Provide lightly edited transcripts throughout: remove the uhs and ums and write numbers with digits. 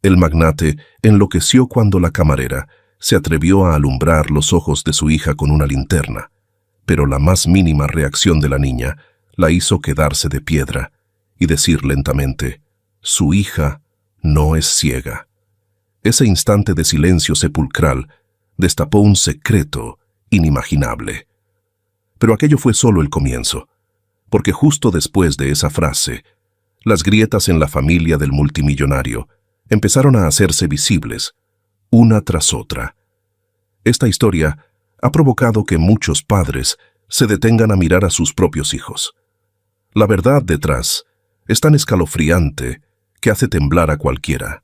El magnate enloqueció cuando la camarera se atrevió a alumbrar los ojos de su hija con una linterna, pero la más mínima reacción de la niña la hizo quedarse de piedra y decir lentamente: «Su hija no es ciega». Ese instante de silencio sepulcral destapó un secreto inimaginable. Pero aquello fue solo el comienzo, porque justo después de esa frase, las grietas en la familia del multimillonario empezaron a hacerse visibles, una tras otra. Esta historia ha provocado que muchos padres se detengan a mirar a sus propios hijos. La verdad detrás es tan escalofriante que hace temblar a cualquiera.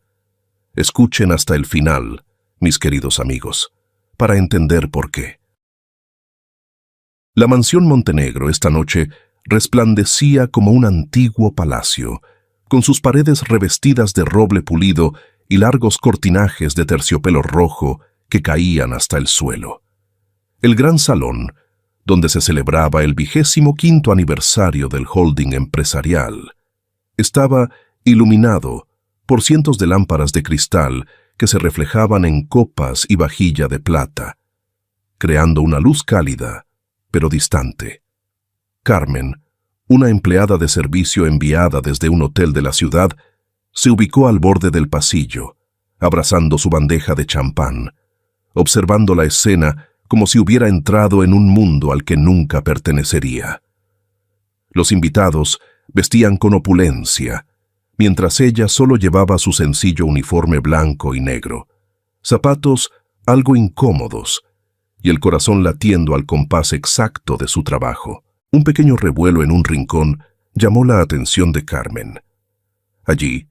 Escuchen hasta el final, mis queridos amigos, para entender por qué. La mansión Montenegro esta noche resplandecía como un antiguo palacio, con sus paredes revestidas de roble pulido y largos cortinajes de terciopelo rojo que caían hasta el suelo. El gran salón, donde se celebraba el 25º aniversario del holding empresarial, estaba iluminado por cientos de lámparas de cristal que se reflejaban en copas y vajilla de plata, creando una luz cálida, pero distante. Carmen, una empleada de servicio enviada desde un hotel de la ciudad, se ubicó al borde del pasillo, abrazando su bandeja de champán, observando la escena como si hubiera entrado en un mundo al que nunca pertenecería. Los invitados vestían con opulencia, mientras ella solo llevaba su sencillo uniforme blanco y negro, zapatos algo incómodos y el corazón latiendo al compás exacto de su trabajo. Un pequeño revuelo en un rincón llamó la atención de Carmen. Allí,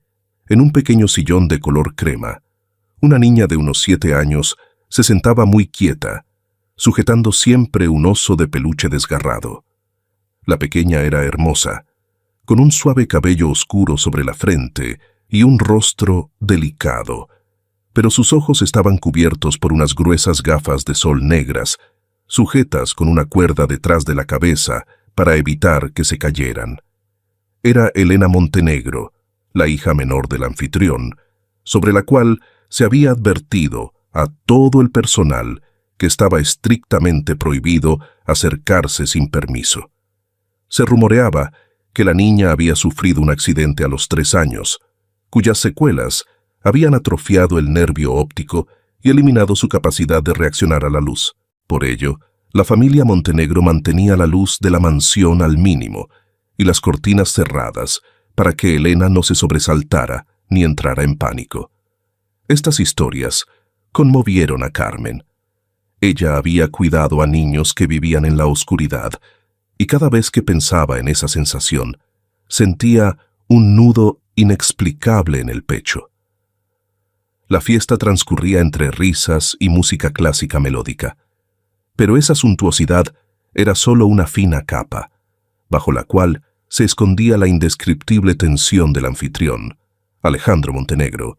en un pequeño sillón de color crema, una niña de unos 7 años se sentaba muy quieta, sujetando siempre un oso de peluche desgarrado. La pequeña era hermosa, con un suave cabello oscuro sobre la frente y un rostro delicado, pero sus ojos estaban cubiertos por unas gruesas gafas de sol negras, sujetas con una cuerda detrás de la cabeza para evitar que se cayeran. Era Elena Montenegro, la hija menor del anfitrión, sobre la cual se había advertido a todo el personal que estaba estrictamente prohibido acercarse sin permiso. Se rumoreaba que la niña había sufrido un accidente a los 3 años, cuyas secuelas habían atrofiado el nervio óptico y eliminado su capacidad de reaccionar a la luz. Por ello, la familia Montenegro mantenía la luz de la mansión al mínimo y las cortinas cerradas para que Elena no se sobresaltara ni entrara en pánico. Estas historias conmovieron a Carmen. Ella había cuidado a niños que vivían en la oscuridad, y cada vez que pensaba en esa sensación, sentía un nudo inexplicable en el pecho. La fiesta transcurría entre risas y música clásica melódica, pero esa suntuosidad era solo una fina capa, bajo la cual se escondía la indescriptible tensión del anfitrión, Alejandro Montenegro,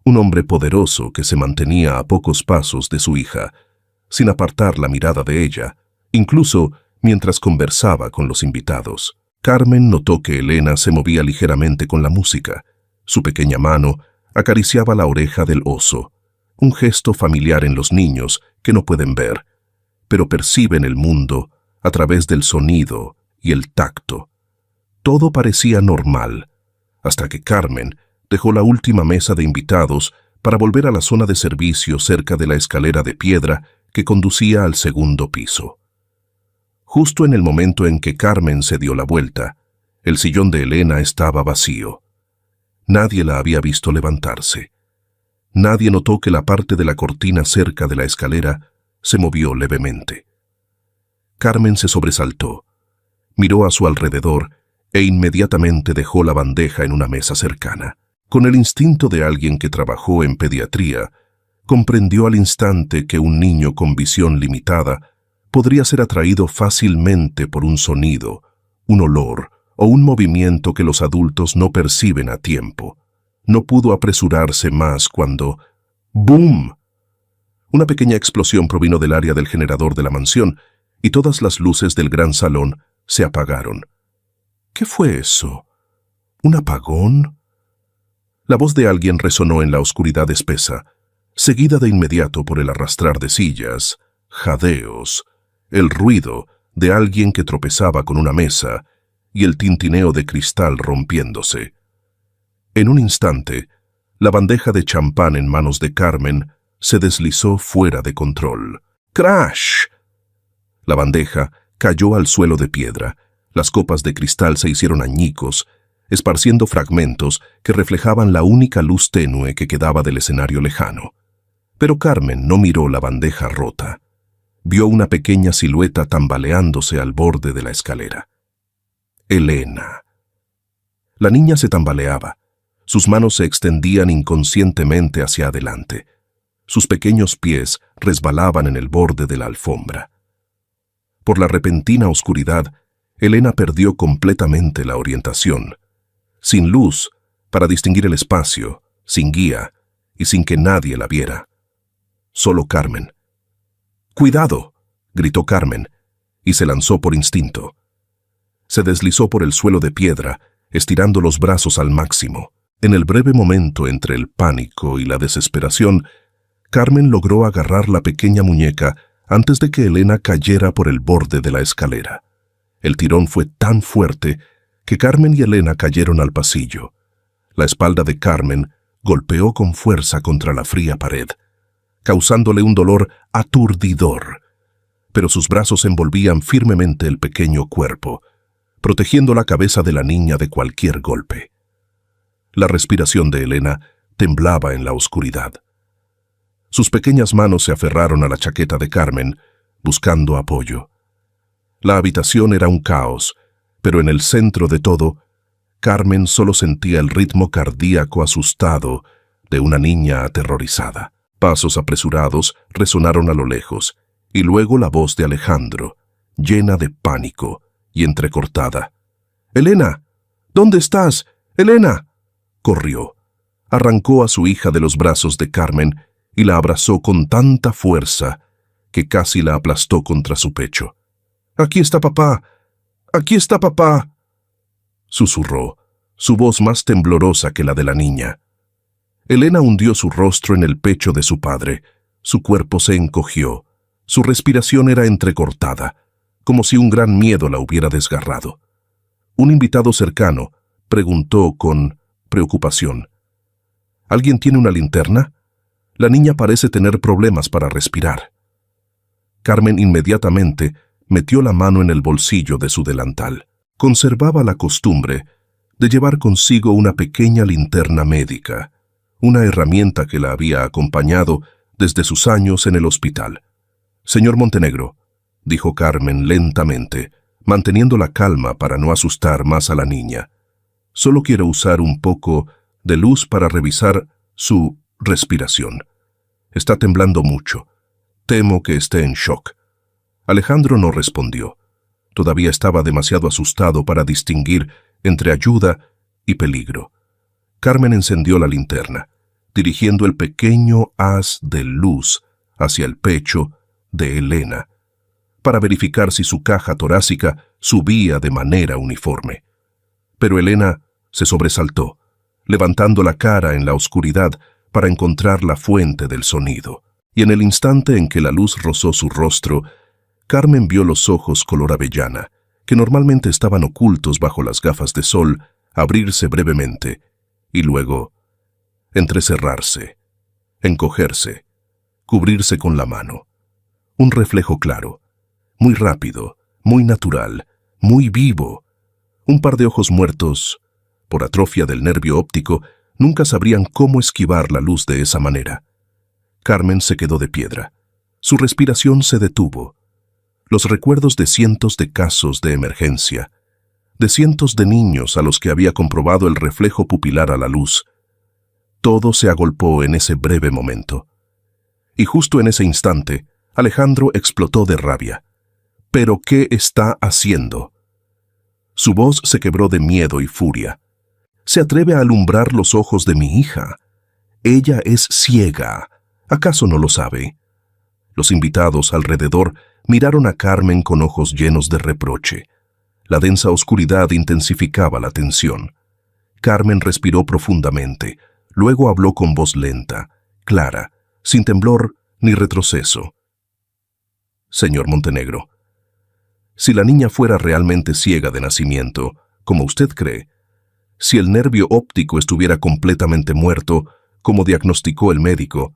un hombre poderoso que se mantenía a pocos pasos de su hija, sin apartar la mirada de ella, incluso mientras conversaba con los invitados. Carmen notó que Elena se movía ligeramente con la música. Su pequeña mano acariciaba la oreja del oso, un gesto familiar en los niños que no pueden ver, pero perciben el mundo a través del sonido y el tacto. Todo parecía normal, hasta que Carmen dejó la última mesa de invitados para volver a la zona de servicio cerca de la escalera de piedra que conducía al segundo piso. Justo en el momento en que Carmen se dio la vuelta, el sillón de Elena estaba vacío. Nadie la había visto levantarse. Nadie notó que la parte de la cortina cerca de la escalera se movió levemente. Carmen se sobresaltó, miró a su alrededor e inmediatamente dejó la bandeja en una mesa cercana. Con el instinto de alguien que trabajó en pediatría, comprendió al instante que un niño con visión limitada podría ser atraído fácilmente por un sonido, un olor o un movimiento que los adultos no perciben a tiempo. No pudo apresurarse más cuando ¡boom! Una pequeña explosión provino del área del generador de la mansión y todas las luces del gran salón se apagaron. ¿Qué fue eso? ¿Un apagón? La voz de alguien resonó en la oscuridad espesa, seguida de inmediato por el arrastrar de sillas, jadeos, el ruido de alguien que tropezaba con una mesa y el tintineo de cristal rompiéndose. En un instante, la bandeja de champán en manos de Carmen se deslizó fuera de control. ¡Crash! La bandeja cayó al suelo de piedra. Las copas de cristal se hicieron añicos, esparciendo fragmentos que reflejaban la única luz tenue que quedaba del escenario lejano. Pero Carmen no miró la bandeja rota. Vio una pequeña silueta tambaleándose al borde de la escalera. Elena. La niña se tambaleaba. Sus manos se extendían inconscientemente hacia adelante. Sus pequeños pies resbalaban en el borde de la alfombra. Por la repentina oscuridad, Elena perdió completamente la orientación. Sin luz para distinguir el espacio, sin guía y sin que nadie la viera. Solo Carmen. ¡Cuidado!, gritó Carmen, y se lanzó por instinto. Se deslizó por el suelo de piedra, estirando los brazos al máximo. En el breve momento entre el pánico y la desesperación, Carmen logró agarrar la pequeña muñeca antes de que Elena cayera por el borde de la escalera. El tirón fue tan fuerte que Carmen y Elena cayeron al pasillo. La espalda de Carmen golpeó con fuerza contra la fría pared, causándole un dolor aturdidor, pero sus brazos envolvían firmemente el pequeño cuerpo, protegiendo la cabeza de la niña de cualquier golpe. La respiración de Elena temblaba en la oscuridad. Sus pequeñas manos se aferraron a la chaqueta de Carmen, buscando apoyo. La habitación era un caos, pero en el centro de todo, Carmen solo sentía el ritmo cardíaco asustado de una niña aterrorizada. Pasos apresurados resonaron a lo lejos, y luego la voz de Alejandro, llena de pánico y entrecortada. «¡Elena! ¿Dónde estás? ¡Elena!». Corrió, arrancó a su hija de los brazos de Carmen y la abrazó con tanta fuerza que casi la aplastó contra su pecho. «¡Aquí está papá! ¡Aquí está papá!», susurró, su voz más temblorosa que la de la niña. Elena hundió su rostro en el pecho de su padre. Su cuerpo se encogió. Su respiración era entrecortada, como si un gran miedo la hubiera desgarrado. Un invitado cercano preguntó con preocupación: «¿Alguien tiene una linterna? La niña parece tener problemas para respirar». Carmen inmediatamente metió la mano en el bolsillo de su delantal. Conservaba la costumbre de llevar consigo una pequeña linterna médica, una herramienta que la había acompañado desde sus años en el hospital. «Señor Montenegro», dijo Carmen lentamente, manteniendo la calma para no asustar más a la niña, «solo quiero usar un poco de luz para revisar su respiración. Está temblando mucho. Temo que esté en shock». Alejandro no respondió. Todavía estaba demasiado asustado para distinguir entre ayuda y peligro. Carmen encendió la linterna, dirigiendo el pequeño haz de luz hacia el pecho de Elena, para verificar si su caja torácica subía de manera uniforme. Pero Elena se sobresaltó, levantando la cara en la oscuridad para encontrar la fuente del sonido, y en el instante en que la luz rozó su rostro, Carmen vio los ojos color avellana, que normalmente estaban ocultos bajo las gafas de sol, abrirse brevemente, y luego entrecerrarse, encogerse, cubrirse con la mano. Un reflejo claro, muy rápido, muy natural, muy vivo. Un par de ojos muertos, por atrofia del nervio óptico, nunca sabrían cómo esquivar la luz de esa manera. Carmen se quedó de piedra. Su respiración se detuvo. Los recuerdos de cientos de casos de emergencia, de cientos de niños a los que había comprobado el reflejo pupilar a la luz, todo se agolpó en ese breve momento. Y justo en ese instante, Alejandro explotó de rabia. «¿Pero qué está haciendo?». Su voz se quebró de miedo y furia. «Se atreve a alumbrar los ojos de mi hija. Ella es ciega. ¿Acaso no lo sabe?». Los invitados alrededor miraron a Carmen con ojos llenos de reproche. La densa oscuridad intensificaba la tensión. Carmen respiró profundamente, Luego habló con voz lenta, clara, sin temblor ni retroceso. Señor Montenegro, si la niña fuera realmente ciega de nacimiento, como usted cree, si el nervio óptico estuviera completamente muerto, como diagnosticó el médico,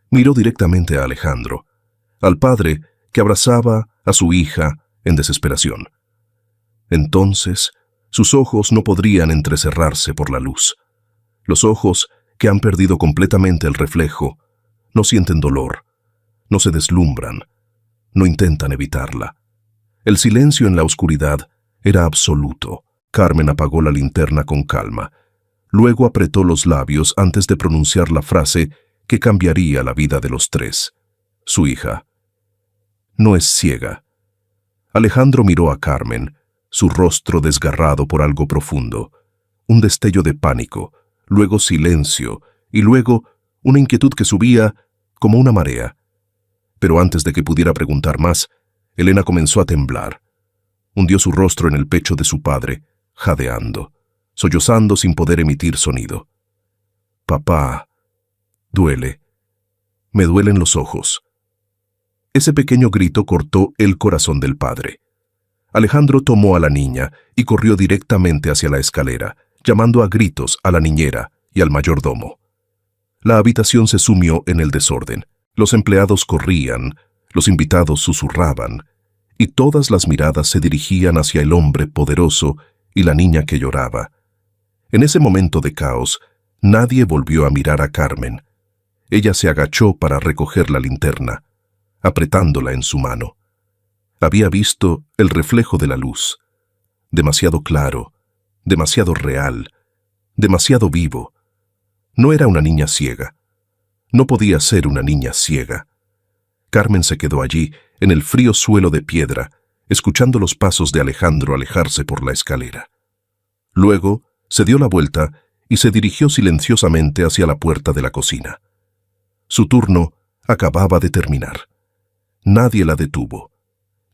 miró directamente a Alejandro, al padre que abrazaba a su hija en desesperación. Entonces, sus ojos no podrían entrecerrarse por la luz. Los ojos, que han perdido completamente el reflejo, no sienten dolor, no se deslumbran, no intentan evitarla. El silencio en la oscuridad era absoluto. Carmen apagó la linterna con calma. Luego apretó los labios antes de pronunciar la frase que cambiaría la vida de los tres. Su hija no es ciega. Alejandro miró a Carmen, su rostro desgarrado por algo profundo. Un destello de pánico, luego silencio y luego una inquietud que subía como una marea. Pero antes de que pudiera preguntar más, Elena comenzó a temblar. Hundió su rostro en el pecho de su padre, jadeando, sollozando sin poder emitir sonido. «Papá, duele. Me duelen los ojos». Ese pequeño grito cortó el corazón del padre. Alejandro tomó a la niña y corrió directamente hacia la escalera, llamando a gritos a la niñera y al mayordomo. La habitación se sumió en el desorden. Los empleados corrían, los invitados susurraban, y todas las miradas se dirigían hacia el hombre poderoso y la niña que lloraba. En ese momento de caos, nadie volvió a mirar a Carmen. Ella se agachó para recoger la linterna, apretándola en su mano. Había visto el reflejo de la luz, demasiado claro, demasiado real, demasiado vivo. No era una niña ciega. No podía ser una niña ciega. Carmen se quedó allí, en el frío suelo de piedra, escuchando los pasos de Alejandro alejarse por la escalera. Luego se dio la vuelta y se dirigió silenciosamente hacia la puerta de la cocina. Su turno acababa de terminar. Nadie la detuvo.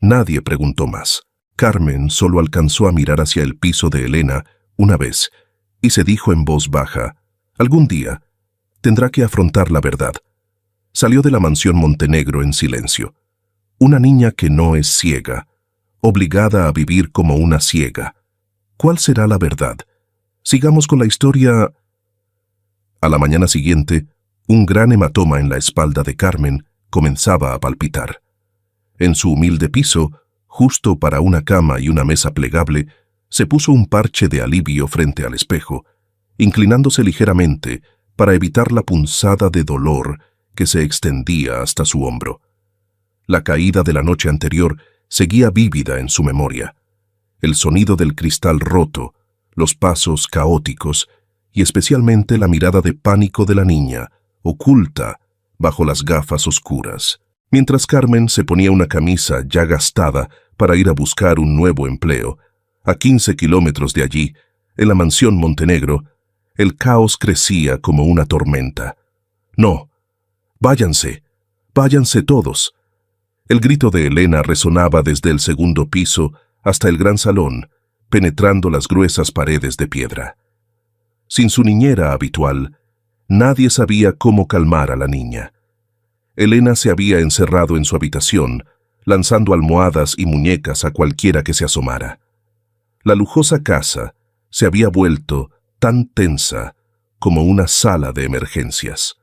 Nadie preguntó más. Carmen solo alcanzó a mirar hacia el piso de Elena una vez y se dijo en voz baja: «Algún día tendrá que afrontar la verdad». Salió de la mansión Montenegro en silencio. Una niña que no es ciega, obligada a vivir como una ciega. ¿Cuál será la verdad? Sigamos con la historia. A la mañana siguiente, un gran hematoma en la espalda de Carmen comenzaba a palpitar. En su humilde piso, justo para una cama y una mesa plegable, se puso un parche de alivio frente al espejo, inclinándose ligeramente para evitar la punzada de dolor que se extendía hasta su hombro. La caída de la noche anterior seguía vívida en su memoria. El sonido del cristal roto, los pasos caóticos y especialmente la mirada de pánico de la niña, oculta bajo las gafas oscuras. Mientras Carmen se ponía una camisa ya gastada para ir a buscar un nuevo empleo, a 15 kilómetros de allí, en la mansión Montenegro, el caos crecía como una tormenta. «No, váyanse, váyanse todos». El grito de Elena resonaba desde el segundo piso hasta el gran salón, penetrando las gruesas paredes de piedra. Sin su niñera habitual, nadie sabía cómo calmar a la niña. Elena se había encerrado en su habitación, lanzando almohadas y muñecas a cualquiera que se asomara. La lujosa casa se había vuelto tan tensa como una sala de emergencias.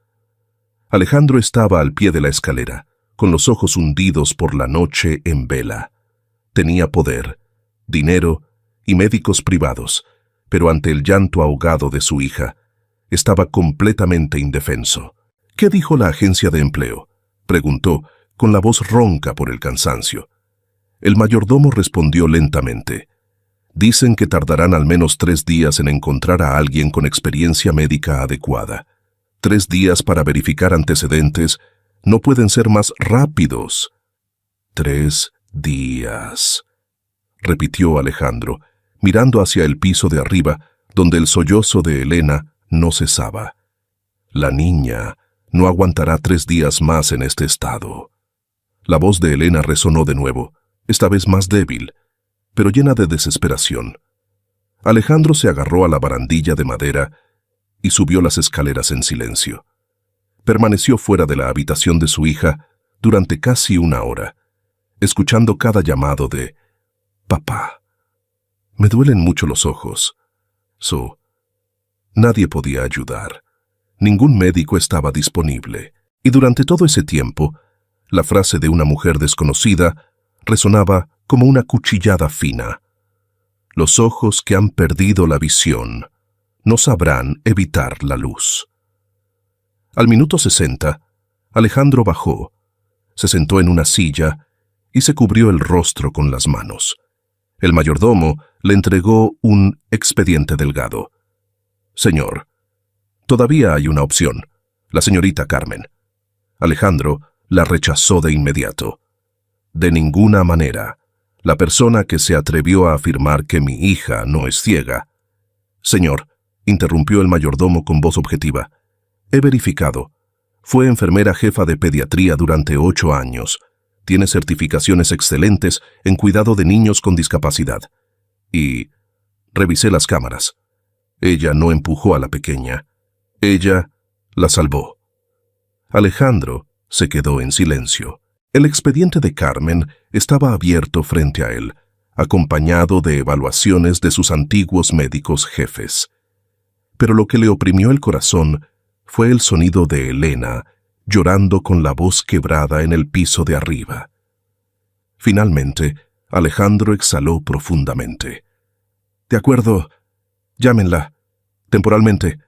Alejandro estaba al pie de la escalera, con los ojos hundidos por la noche en vela. Tenía poder, dinero y médicos privados, pero ante el llanto ahogado de su hija, estaba completamente indefenso. «¿Qué dijo la agencia de empleo?», preguntó, con la voz ronca por el cansancio. El mayordomo respondió lentamente: «Dicen que tardarán al menos 3 días en encontrar a alguien con experiencia médica adecuada. 3 días para verificar antecedentes no pueden ser más rápidos». «3 días», repitió Alejandro, mirando hacia el piso de arriba, donde el sollozo de Elena no cesaba. «La niña no aguantará 3 días más en este estado». La voz de Elena resonó de nuevo, esta vez más débil, pero llena de desesperación. Alejandro se agarró a la barandilla de madera y subió las escaleras en silencio. Permaneció fuera de la habitación de su hija durante casi una hora, escuchando cada llamado de «Papá, me duelen mucho los ojos». Nadie podía ayudar. Ningún médico estaba disponible. Y durante todo ese tiempo, la frase de una mujer desconocida resonaba como una cuchillada fina. Los ojos que han perdido la visión no sabrán evitar la luz. Al minuto 60, Alejandro bajó, se sentó en una silla y se cubrió el rostro con las manos. El mayordomo le entregó un expediente delgado. «Señor, todavía hay una opción, la señorita Carmen». Alejandro la rechazó de inmediato. «De ninguna manera. La persona que se atrevió a afirmar que mi hija no es ciega». «Señor», interrumpió el mayordomo con voz objetiva, «he verificado. Fue enfermera jefa de pediatría durante 8 años. Tiene certificaciones excelentes en cuidado de niños con discapacidad. Y revisé las cámaras. Ella no empujó a la pequeña. Ella la salvó». Alejandro se quedó en silencio. El expediente de Carmen estaba abierto frente a él, acompañado de evaluaciones de sus antiguos médicos jefes. Pero lo que le oprimió el corazón fue el sonido de Elena llorando con la voz quebrada en el piso de arriba. Finalmente, Alejandro exhaló profundamente. «De acuerdo, llámenla, temporalmente,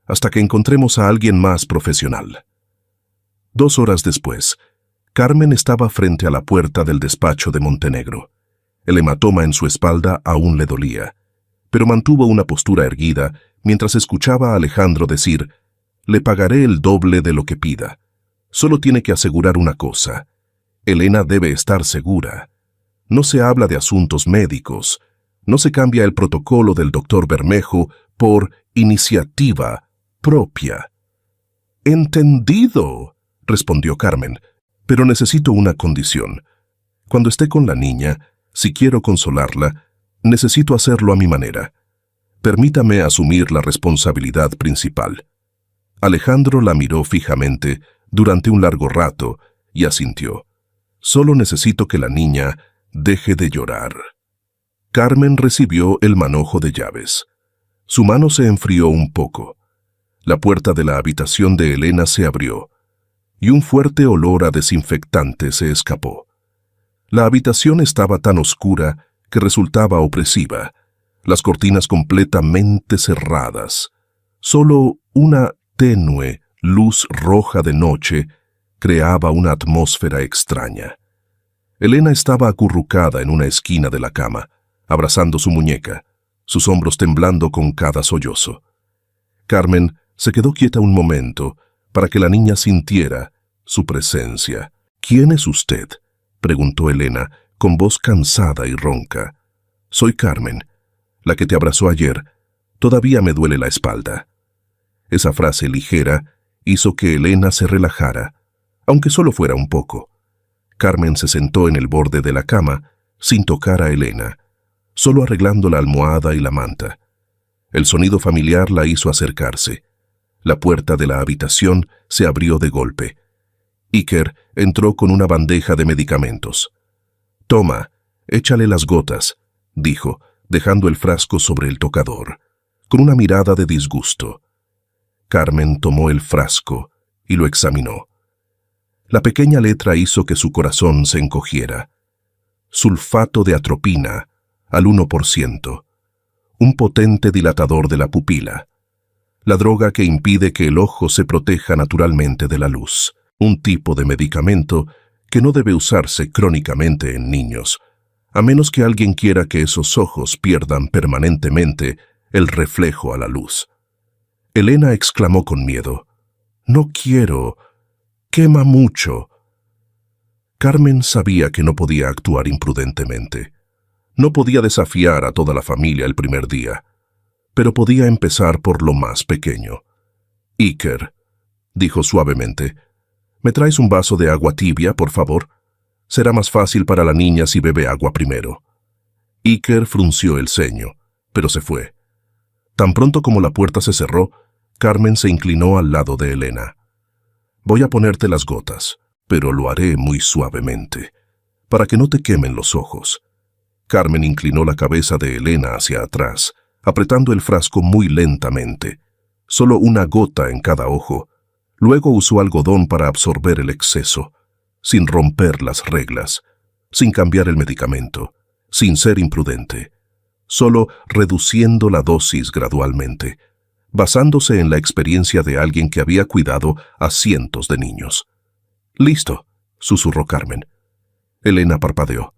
hasta que encontremos a alguien más profesional». 2 horas después, Carmen estaba frente a la puerta del despacho de Montenegro. El hematoma en su espalda aún le dolía, pero mantuvo una postura erguida mientras escuchaba a Alejandro decir: «Le pagaré el doble de lo que pida. Solo tiene que asegurar una cosa. Elena debe estar segura. No se habla de asuntos médicos. No se cambia el protocolo del doctor Bermejo por iniciativa propia». «Entendido», respondió Carmen, «pero necesito una condición. Cuando esté con la niña, si quiero consolarla, necesito hacerlo a mi manera. Permítame asumir la responsabilidad principal». Alejandro la miró fijamente durante un largo rato y asintió. «Solo necesito que la niña deje de llorar». Carmen recibió el manojo de llaves. Su mano se enfrió un poco. La puerta de la habitación de Elena se abrió y un fuerte olor a desinfectante se escapó. La habitación estaba tan oscura que resultaba opresiva, las cortinas completamente cerradas. Solo una tenue luz roja de noche creaba una atmósfera extraña. Elena estaba acurrucada en una esquina de la cama, abrazando su muñeca, sus hombros temblando con cada sollozo. Carmen se quedó quieta un momento para que la niña sintiera su presencia. «¿Quién es usted?», preguntó Elena con voz cansada y ronca. «Soy Carmen, la que te abrazó ayer. Todavía me duele la espalda». Esa frase ligera hizo que Elena se relajara, aunque solo fuera un poco. Carmen se sentó en el borde de la cama, sin tocar a Elena, solo arreglando la almohada y la manta. El sonido familiar la hizo acercarse. La puerta de la habitación se abrió de golpe. Iker entró con una bandeja de medicamentos. «Toma, échale las gotas», dijo, dejando el frasco sobre el tocador, con una mirada de disgusto. Carmen tomó el frasco y lo examinó. La pequeña letra hizo que su corazón se encogiera. Sulfato de atropina, al 1%. Un potente dilatador de la pupila. La droga que impide que el ojo se proteja naturalmente de la luz. Un tipo de medicamento que no debe usarse crónicamente en niños, a menos que alguien quiera que esos ojos pierdan permanentemente el reflejo a la luz. Elena exclamó con miedo: «No quiero. Quema mucho». Carmen sabía que no podía actuar imprudentemente. No podía desafiar a toda la familia el primer día, pero podía empezar por lo más pequeño. «Iker», dijo suavemente, «¿me traes un vaso de agua tibia, por favor? Será más fácil para la niña si bebe agua primero». Iker frunció el ceño, pero se fue. Tan pronto como la puerta se cerró, Carmen se inclinó al lado de Elena. Voy a ponerte las gotas, pero lo haré muy suavemente, para que no te quemen los ojos. Carmen inclinó la cabeza de Elena hacia atrás, apretando el frasco muy lentamente, solo una gota en cada ojo. Luego usó algodón para absorber el exceso, sin romper las reglas, sin cambiar el medicamento, sin ser imprudente, solo reduciendo la dosis gradualmente, basándose en la experiencia de alguien que había cuidado a cientos de niños. «Listo», susurró Carmen. Elena parpadeó.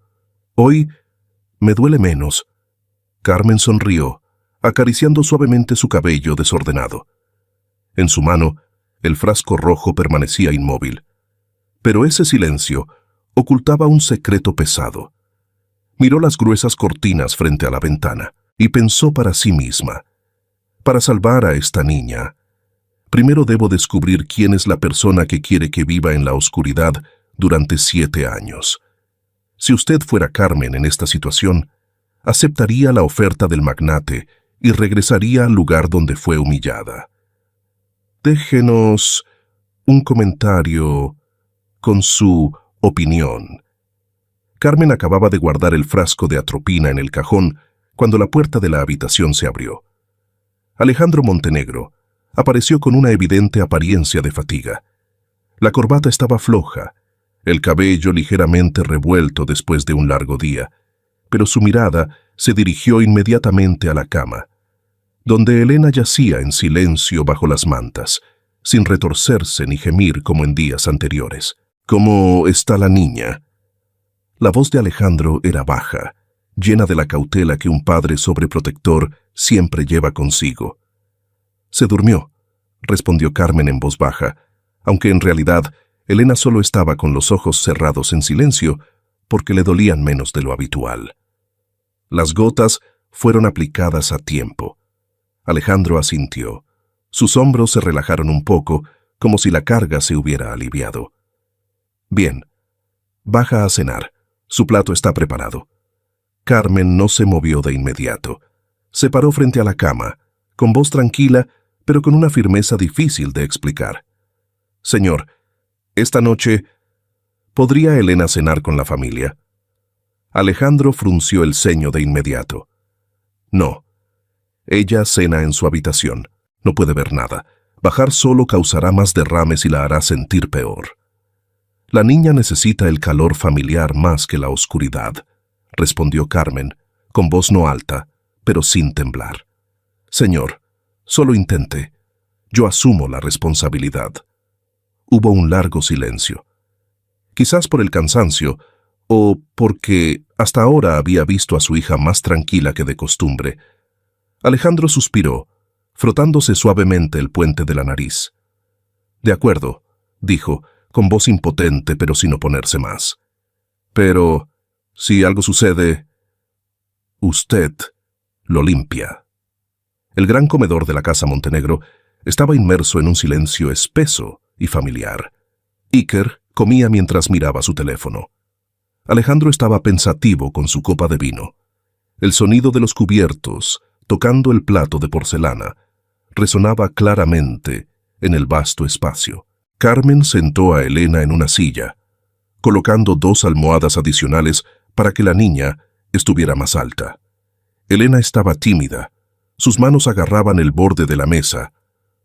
«Hoy me duele menos». Carmen sonrió, acariciando suavemente su cabello desordenado. En su mano, el frasco rojo permanecía inmóvil. Pero ese silencio ocultaba un secreto pesado. Miró las gruesas cortinas frente a la ventana y pensó para sí misma: para salvar a esta niña, primero debo descubrir quién es la persona que quiere que viva en la oscuridad durante 7 años. Si usted fuera Carmen en esta situación, aceptaría la oferta del magnate y regresaría al lugar donde fue humillada. Déjenos un comentario con su opinión. Carmen acababa de guardar el frasco de atropina en el cajón cuando la puerta de la habitación se abrió. Alejandro Montenegro apareció con una evidente apariencia de fatiga. La corbata estaba floja, el cabello ligeramente revuelto después de un largo día, pero su mirada se dirigió inmediatamente a la cama, donde Elena yacía en silencio bajo las mantas, sin retorcerse ni gemir como en días anteriores. «¿Cómo está la niña?». La voz de Alejandro era baja, llena de la cautela que un padre sobreprotector siempre lleva consigo. «Se durmió», respondió Carmen en voz baja, aunque en realidad Elena solo estaba con los ojos cerrados en silencio porque le dolían menos de lo habitual. Las gotas fueron aplicadas a tiempo. Alejandro asintió. Sus hombros se relajaron un poco, como si la carga se hubiera aliviado. «Bien, baja a cenar. Su plato está preparado». Carmen no se movió de inmediato. Se paró frente a la cama, con voz tranquila, pero con una firmeza difícil de explicar. «Señor, esta noche, ¿podría Elena cenar con la familia?». Alejandro frunció el ceño de inmediato. «No. Ella cena en su habitación. No puede ver nada. Bajar solo causará más derrames y la hará sentir peor». «La niña necesita el calor familiar más que la oscuridad», respondió Carmen, con voz no alta, pero sin temblar. «Señor, solo intente. Yo asumo la responsabilidad». Hubo un largo silencio. Quizás por el cansancio, o porque hasta ahora había visto a su hija más tranquila que de costumbre. Alejandro suspiró, frotándose suavemente el puente de la nariz. «De acuerdo», dijo, con voz impotente pero sin oponerse más. «Pero, si algo sucede, usted lo limpia». El gran comedor de la casa Montenegro estaba inmerso en un silencio espeso y familiar. Iker comía mientras miraba su teléfono. Alejandro estaba pensativo con su copa de vino. El sonido de los cubiertos, tocando el plato de porcelana, resonaba claramente en el vasto espacio. Carmen sentó a Elena en una silla, colocando 2 almohadas adicionales para que la niña estuviera más alta. Elena estaba tímida, sus manos agarraban el borde de la mesa,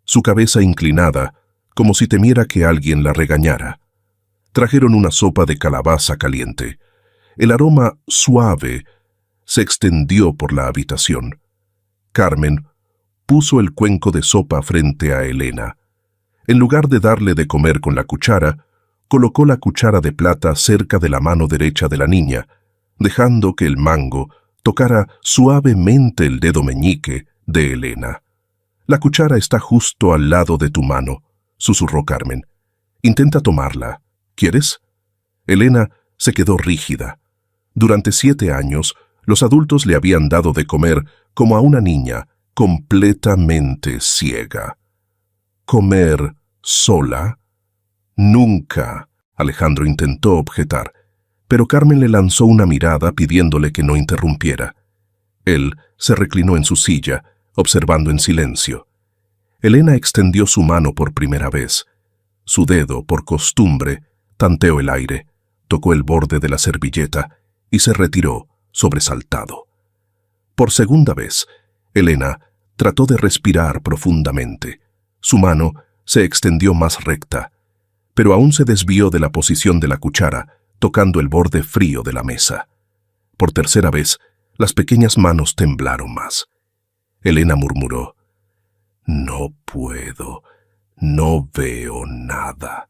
su cabeza inclinada, como si temiera que alguien la regañara. Trajeron una sopa de calabaza caliente. El aroma suave se extendió por la habitación. Carmen puso el cuenco de sopa frente a Elena. En lugar de darle de comer con la cuchara, colocó la cuchara de plata cerca de la mano derecha de la niña, dejando que el mango tocara suavemente el dedo meñique de Elena. «La cuchara está justo al lado de tu mano», susurró Carmen. «Intenta tomarla. ¿Quieres?». Elena se quedó rígida. Durante 7 años, los adultos le habían dado de comer como a una niña completamente ciega. ¿Comer sola? Nunca. Alejandro intentó objetar, pero Carmen le lanzó una mirada pidiéndole que no interrumpiera. Él se reclinó en su silla, observando en silencio. Elena extendió su mano por primera vez. Su dedo, por costumbre, tanteó el aire, tocó el borde de la servilleta y se retiró, sobresaltado. Por segunda vez, Elena trató de respirar profundamente. Su mano se extendió más recta, pero aún se desvió de la posición de la cuchara, tocando el borde frío de la mesa. Por tercera vez, las pequeñas manos temblaron más. Elena murmuró: «No puedo, no veo nada».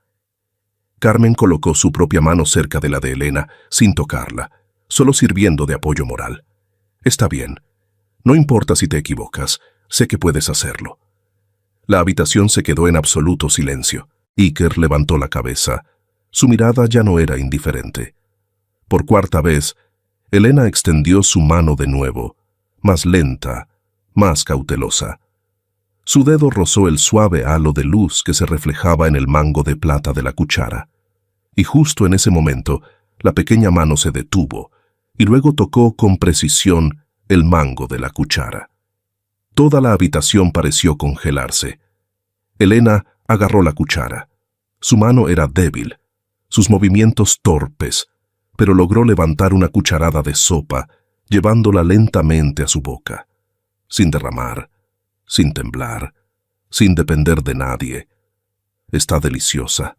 Carmen colocó su propia mano cerca de la de Elena, sin tocarla, solo sirviendo de apoyo moral. «Está bien. No importa si te equivocas, sé que puedes hacerlo». La habitación se quedó en absoluto silencio. Iker levantó la cabeza. Su mirada ya no era indiferente. Por cuarta vez, Elena extendió su mano de nuevo, más lenta, más cautelosa. Su dedo rozó el suave halo de luz que se reflejaba en el mango de plata de la cuchara. Y justo en ese momento, la pequeña mano se detuvo y luego tocó con precisión el mango de la cuchara. Toda la habitación pareció congelarse. Elena agarró la cuchara. Su mano era débil, sus movimientos torpes, pero logró levantar una cucharada de sopa, llevándola lentamente a su boca, sin derramar, sin temblar, sin depender de nadie. «Está deliciosa».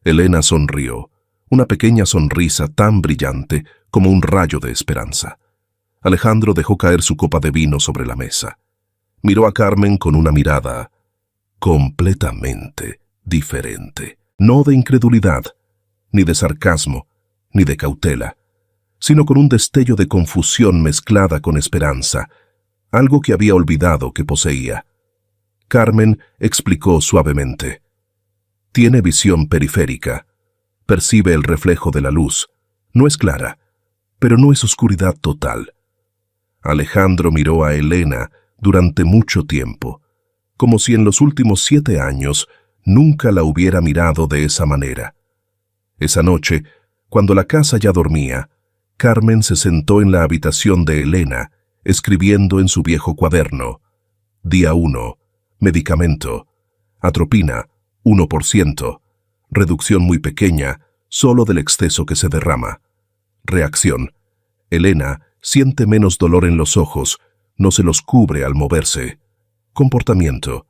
Elena sonrió, una pequeña sonrisa tan brillante como un rayo de esperanza. Alejandro dejó caer su copa de vino sobre la mesa. Miró a Carmen con una mirada completamente diferente, no de incredulidad, ni de sarcasmo, ni de cautela, sino con un destello de confusión mezclada con esperanza, algo que había olvidado que poseía. Carmen explicó suavemente: «Tiene visión periférica, percibe el reflejo de la luz, no es clara, pero no es oscuridad total». Alejandro miró a Elena durante mucho tiempo, como si en los últimos 7 años nunca la hubiera mirado de esa manera. Esa noche, cuando la casa ya dormía, Carmen se sentó en la habitación de Elena, escribiendo en su viejo cuaderno: Día 1, medicamento, atropina, 1%, reducción muy pequeña, solo del exceso que se derrama. Reacción: Elena siente menos dolor en los ojos, no se los cubre al moverse. Comportamiento: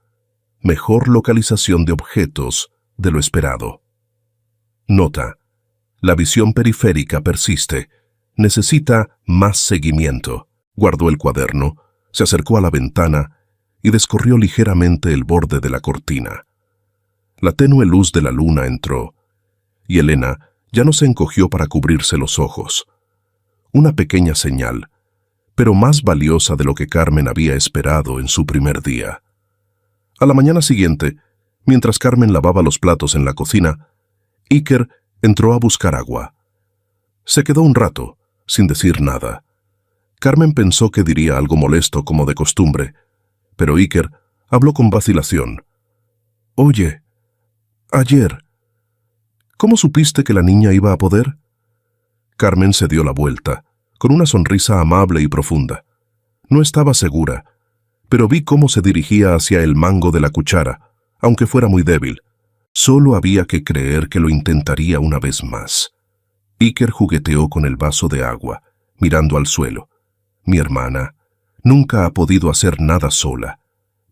mejor localización de objetos de lo esperado. Nota: la visión periférica persiste, necesita más seguimiento. Guardó el cuaderno, se acercó a la ventana y descorrió ligeramente el borde de la cortina. La tenue luz de la luna entró, y Elena ya no se encogió para cubrirse los ojos. Una pequeña señal, pero más valiosa de lo que Carmen había esperado en su primer día. A la mañana siguiente, mientras Carmen lavaba los platos en la cocina, Iker entró a buscar agua. Se quedó un rato, sin decir nada. Carmen pensó que diría algo molesto como de costumbre, pero Iker habló con vacilación. «Oye, ayer, ¿cómo supiste que la niña iba a poder?» Carmen se dio la vuelta, con una sonrisa amable y profunda. No estaba segura, pero vi cómo se dirigía hacia el mango de la cuchara, aunque fuera muy débil. Solo había que creer que lo intentaría una vez más. Iker jugueteó con el vaso de agua, mirando al suelo. Mi hermana nunca ha podido hacer nada sola,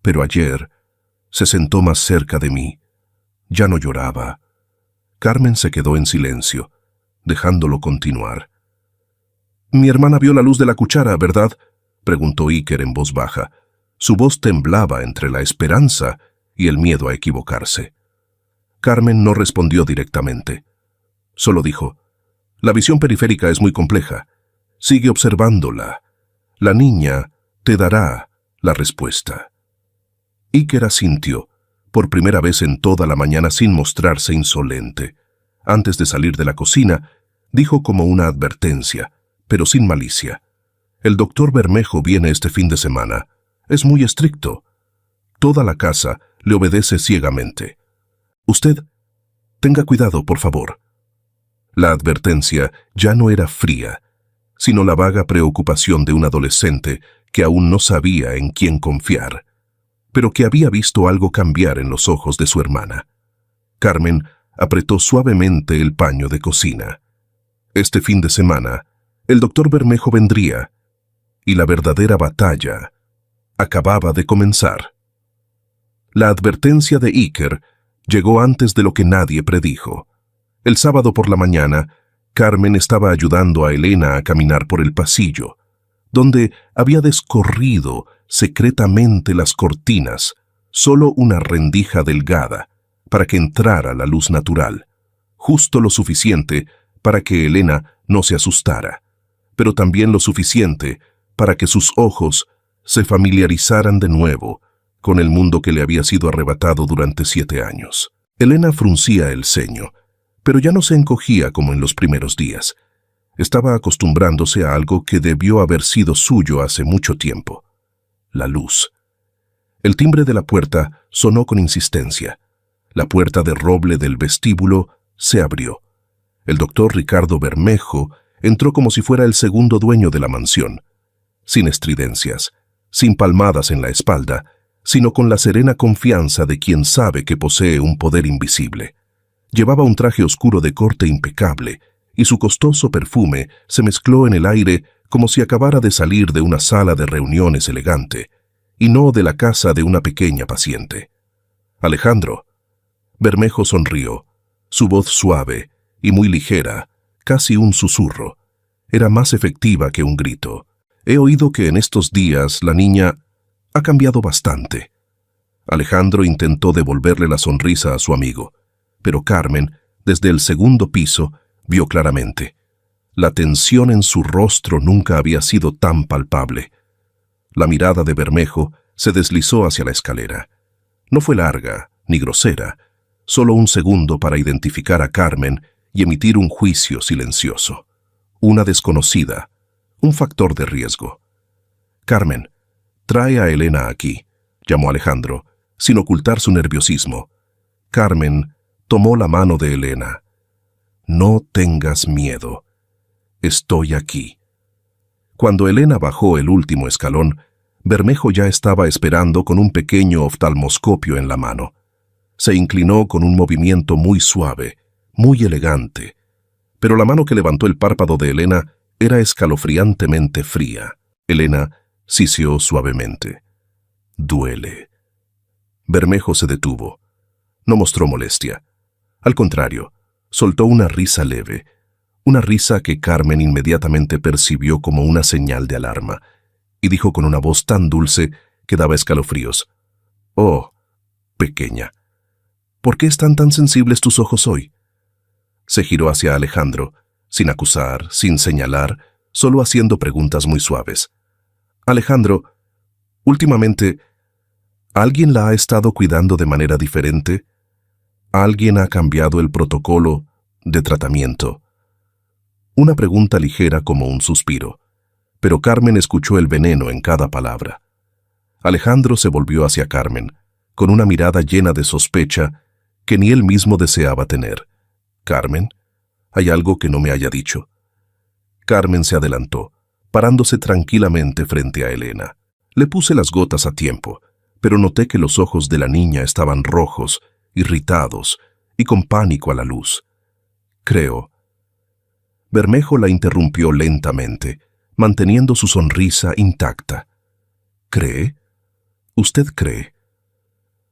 pero ayer se sentó más cerca de mí. Ya no lloraba. Carmen se quedó en silencio, dejándolo continuar. «Mi hermana vio la luz de la cuchara, ¿verdad?», preguntó Iker en voz baja. Su voz temblaba entre la esperanza y el miedo a equivocarse. Carmen no respondió directamente. Solo dijo: «La visión periférica es muy compleja. Sigue observándola. La niña te dará la respuesta». Iker asintió, por primera vez en toda la mañana sin mostrarse insolente. Antes de salir de la cocina, dijo como una advertencia, pero sin malicia: «El doctor Bermejo viene este fin de semana. Es muy estricto. Toda la casa le obedece ciegamente. Usted, tenga cuidado, por favor». La advertencia ya no era fría, sino la vaga preocupación de un adolescente que aún no sabía en quién confiar. pero que había visto algo cambiar en los ojos de su hermana. Carmen apretó suavemente el paño de cocina. Este fin de semana, el doctor Bermejo vendría, y la verdadera batalla acababa de comenzar. La advertencia de Iker llegó antes de lo que nadie predijo. El sábado por la mañana, Carmen estaba ayudando a Elena a caminar por el pasillo, donde había descorrido secretamente las cortinas, solo una rendija delgada, para que entrara la luz natural, justo lo suficiente para que Elena no se asustara, pero también lo suficiente para que sus ojos se familiarizaran de nuevo con el mundo que le había sido arrebatado durante 7 años. Elena fruncía el ceño, pero ya no se encogía como en los primeros días. Estaba acostumbrándose a algo que debió haber sido suyo hace mucho tiempo: la luz. El timbre de la puerta sonó con insistencia. La puerta de roble del vestíbulo se abrió. El doctor Ricardo Bermejo entró como si fuera el segundo dueño de la mansión, sin estridencias, sin palmadas en la espalda, sino con la serena confianza de quien sabe que posee un poder invisible. Llevaba un traje oscuro de corte impecable, y su costoso perfume se mezcló en el aire como si acabara de salir de una sala de reuniones elegante, y no de la casa de una pequeña paciente. «Alejandro». Bermejo sonrió. Su voz suave y muy ligera, casi un susurro, era más efectiva que un grito. «He oído que en estos días la niña ha cambiado bastante». Alejandro intentó devolverle la sonrisa a su amigo, pero Carmen, desde el segundo piso, vio claramente. La tensión en su rostro nunca había sido tan palpable. La mirada de Bermejo se deslizó hacia la escalera. No fue larga ni grosera, solo un segundo para identificar a Carmen y emitir un juicio silencioso. Una desconocida, un factor de riesgo. «Carmen, trae a Elena aquí», llamó Alejandro, sin ocultar su nerviosismo. Carmen tomó la mano de Elena. «No tengas miedo. Estoy aquí». Cuando Elena bajó el último escalón, Bermejo ya estaba esperando con un pequeño oftalmoscopio en la mano. Se inclinó con un movimiento muy suave, muy elegante, pero la mano que levantó el párpado de Elena era escalofriantemente fría. Elena siseó suavemente. «Duele». Bermejo se detuvo. No mostró molestia. Al contrario, soltó una risa leve, una risa que Carmen inmediatamente percibió como una señal de alarma, y dijo con una voz tan dulce que daba escalofríos: «Oh, pequeña, ¿por qué están tan sensibles tus ojos hoy?». Se giró hacia Alejandro, sin acusar, sin señalar, solo haciendo preguntas muy suaves. «Alejandro, últimamente, ¿alguien la ha estado cuidando de manera diferente? ¿Alguien ha cambiado el protocolo de tratamiento?». Una pregunta ligera como un suspiro, pero Carmen escuchó el veneno en cada palabra. Alejandro se volvió hacia Carmen, con una mirada llena de sospecha que ni él mismo deseaba tener. «Carmen, ¿hay algo que no me haya dicho?». Carmen se adelantó, parándose tranquilamente frente a Elena. Le puse las gotas a tiempo, pero noté que los ojos de la niña estaban rojos, irritados y con pánico a la luz. «Creo». Bermejo la interrumpió lentamente, manteniendo su sonrisa intacta. «¿Cree? ¿Usted cree?».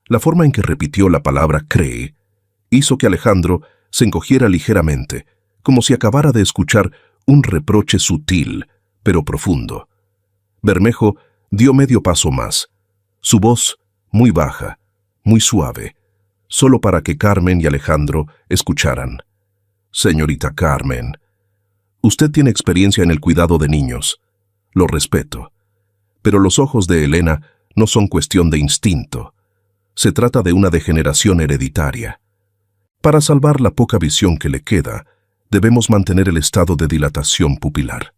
La forma en que repitió la palabra «cree» hizo que Alejandro se encogiera ligeramente, como si acabara de escuchar un reproche sutil, pero profundo. Bermejo dio medio paso más, su voz muy baja, muy suave, solo para que Carmen y Alejandro escucharan. «Señorita Carmen, usted tiene experiencia en el cuidado de niños. Lo respeto. Pero los ojos de Elena no son cuestión de instinto. Se trata de una degeneración hereditaria. Para salvar la poca visión que le queda, debemos mantener el estado de dilatación pupilar».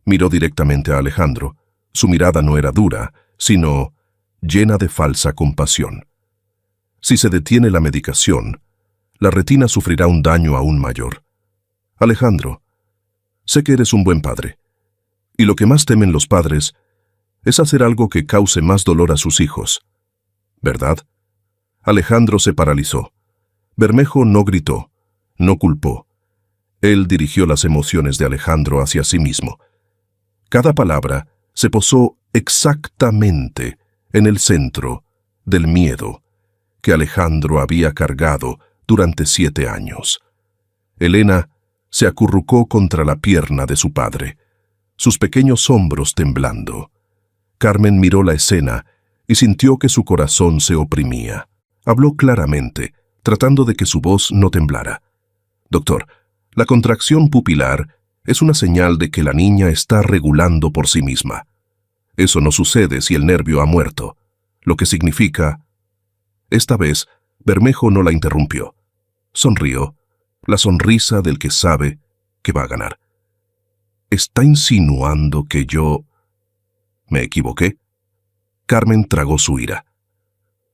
Miró directamente a Alejandro. Su mirada no era dura, sino llena de falsa compasión. Si se detiene la medicación, la retina sufrirá un daño aún mayor. «Alejandro, sé que eres un buen padre, y lo que más temen los padres es hacer algo que cause más dolor a sus hijos. ¿verdad? Alejandro se paralizó. Bermejo no gritó, no culpó. Él dirigió las emociones de Alejandro hacia sí mismo. Cada palabra se posó exactamente en el centro del miedo que Alejandro había cargado durante 7 años. Elena se acurrucó contra la pierna de su padre, sus pequeños hombros temblando. Carmen miró la escena y sintió que su corazón se oprimía. Habló claramente, tratando de que su voz no temblara. «Doctor, la contracción pupilar es una señal de que la niña está regulando por sí misma. Eso no sucede si el nervio ha muerto, lo que significa...» Esta vez, Bermejo no la interrumpió. Sonrió, la sonrisa del que sabe que va a ganar. «¿Está insinuando que yo...?» «¿Me equivoqué?» Carmen tragó su ira.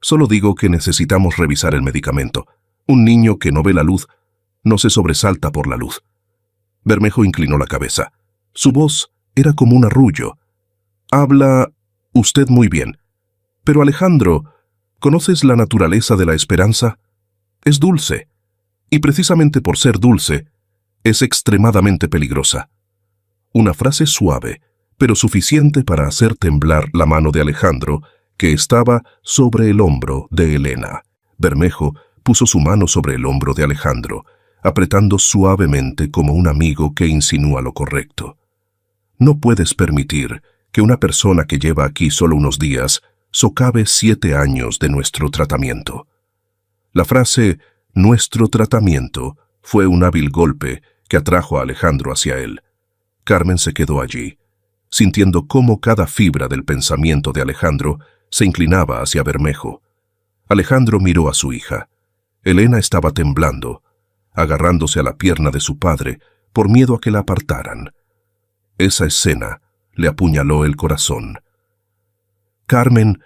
«Solo digo que necesitamos revisar el medicamento. Un niño que no ve la luz no se sobresalta por la luz». Bermejo inclinó la cabeza. Su voz era como un arrullo. «Habla usted muy bien. Pero Alejandro, ¿conoces la naturaleza de la esperanza? Es dulce. Y precisamente por ser dulce, es extremadamente peligrosa». Una frase suave, pero suficiente para hacer temblar la mano de Alejandro, que estaba sobre el hombro de Elena. Bermejo puso su mano sobre el hombro de Alejandro, apretando suavemente como un amigo que insinúa lo correcto. «No puedes permitir que una persona que lleva aquí solo unos días socave 7 años de nuestro tratamiento». La frase «nuestro tratamiento» fue un hábil golpe que atrajo a Alejandro hacia él. Carmen se quedó allí, sintiendo cómo cada fibra del pensamiento de Alejandro se inclinaba hacia Bermejo. Alejandro miró a su hija. Elena estaba temblando, agarrándose a la pierna de su padre por miedo a que la apartaran. Esa escena le apuñaló el corazón. «Carmen»,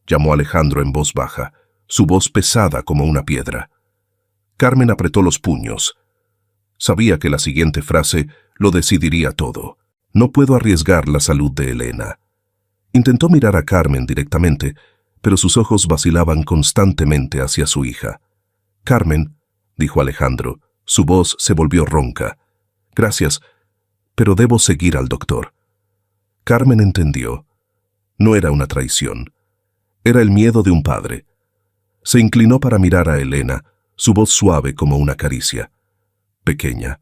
llamó Alejandro en voz baja, su voz pesada como una piedra. Carmen apretó los puños. Sabía que la siguiente frase lo decidiría todo. «No puedo arriesgar la salud de Elena». Intentó mirar a Carmen directamente, pero sus ojos vacilaban constantemente hacia su hija. «Carmen», dijo Alejandro, su voz se volvió ronca. «Gracias, pero debo seguir al doctor». Carmen entendió. No era una traición. Era el miedo de un padre. Se inclinó para mirar a Elena, su voz suave como una caricia. «Pequeña,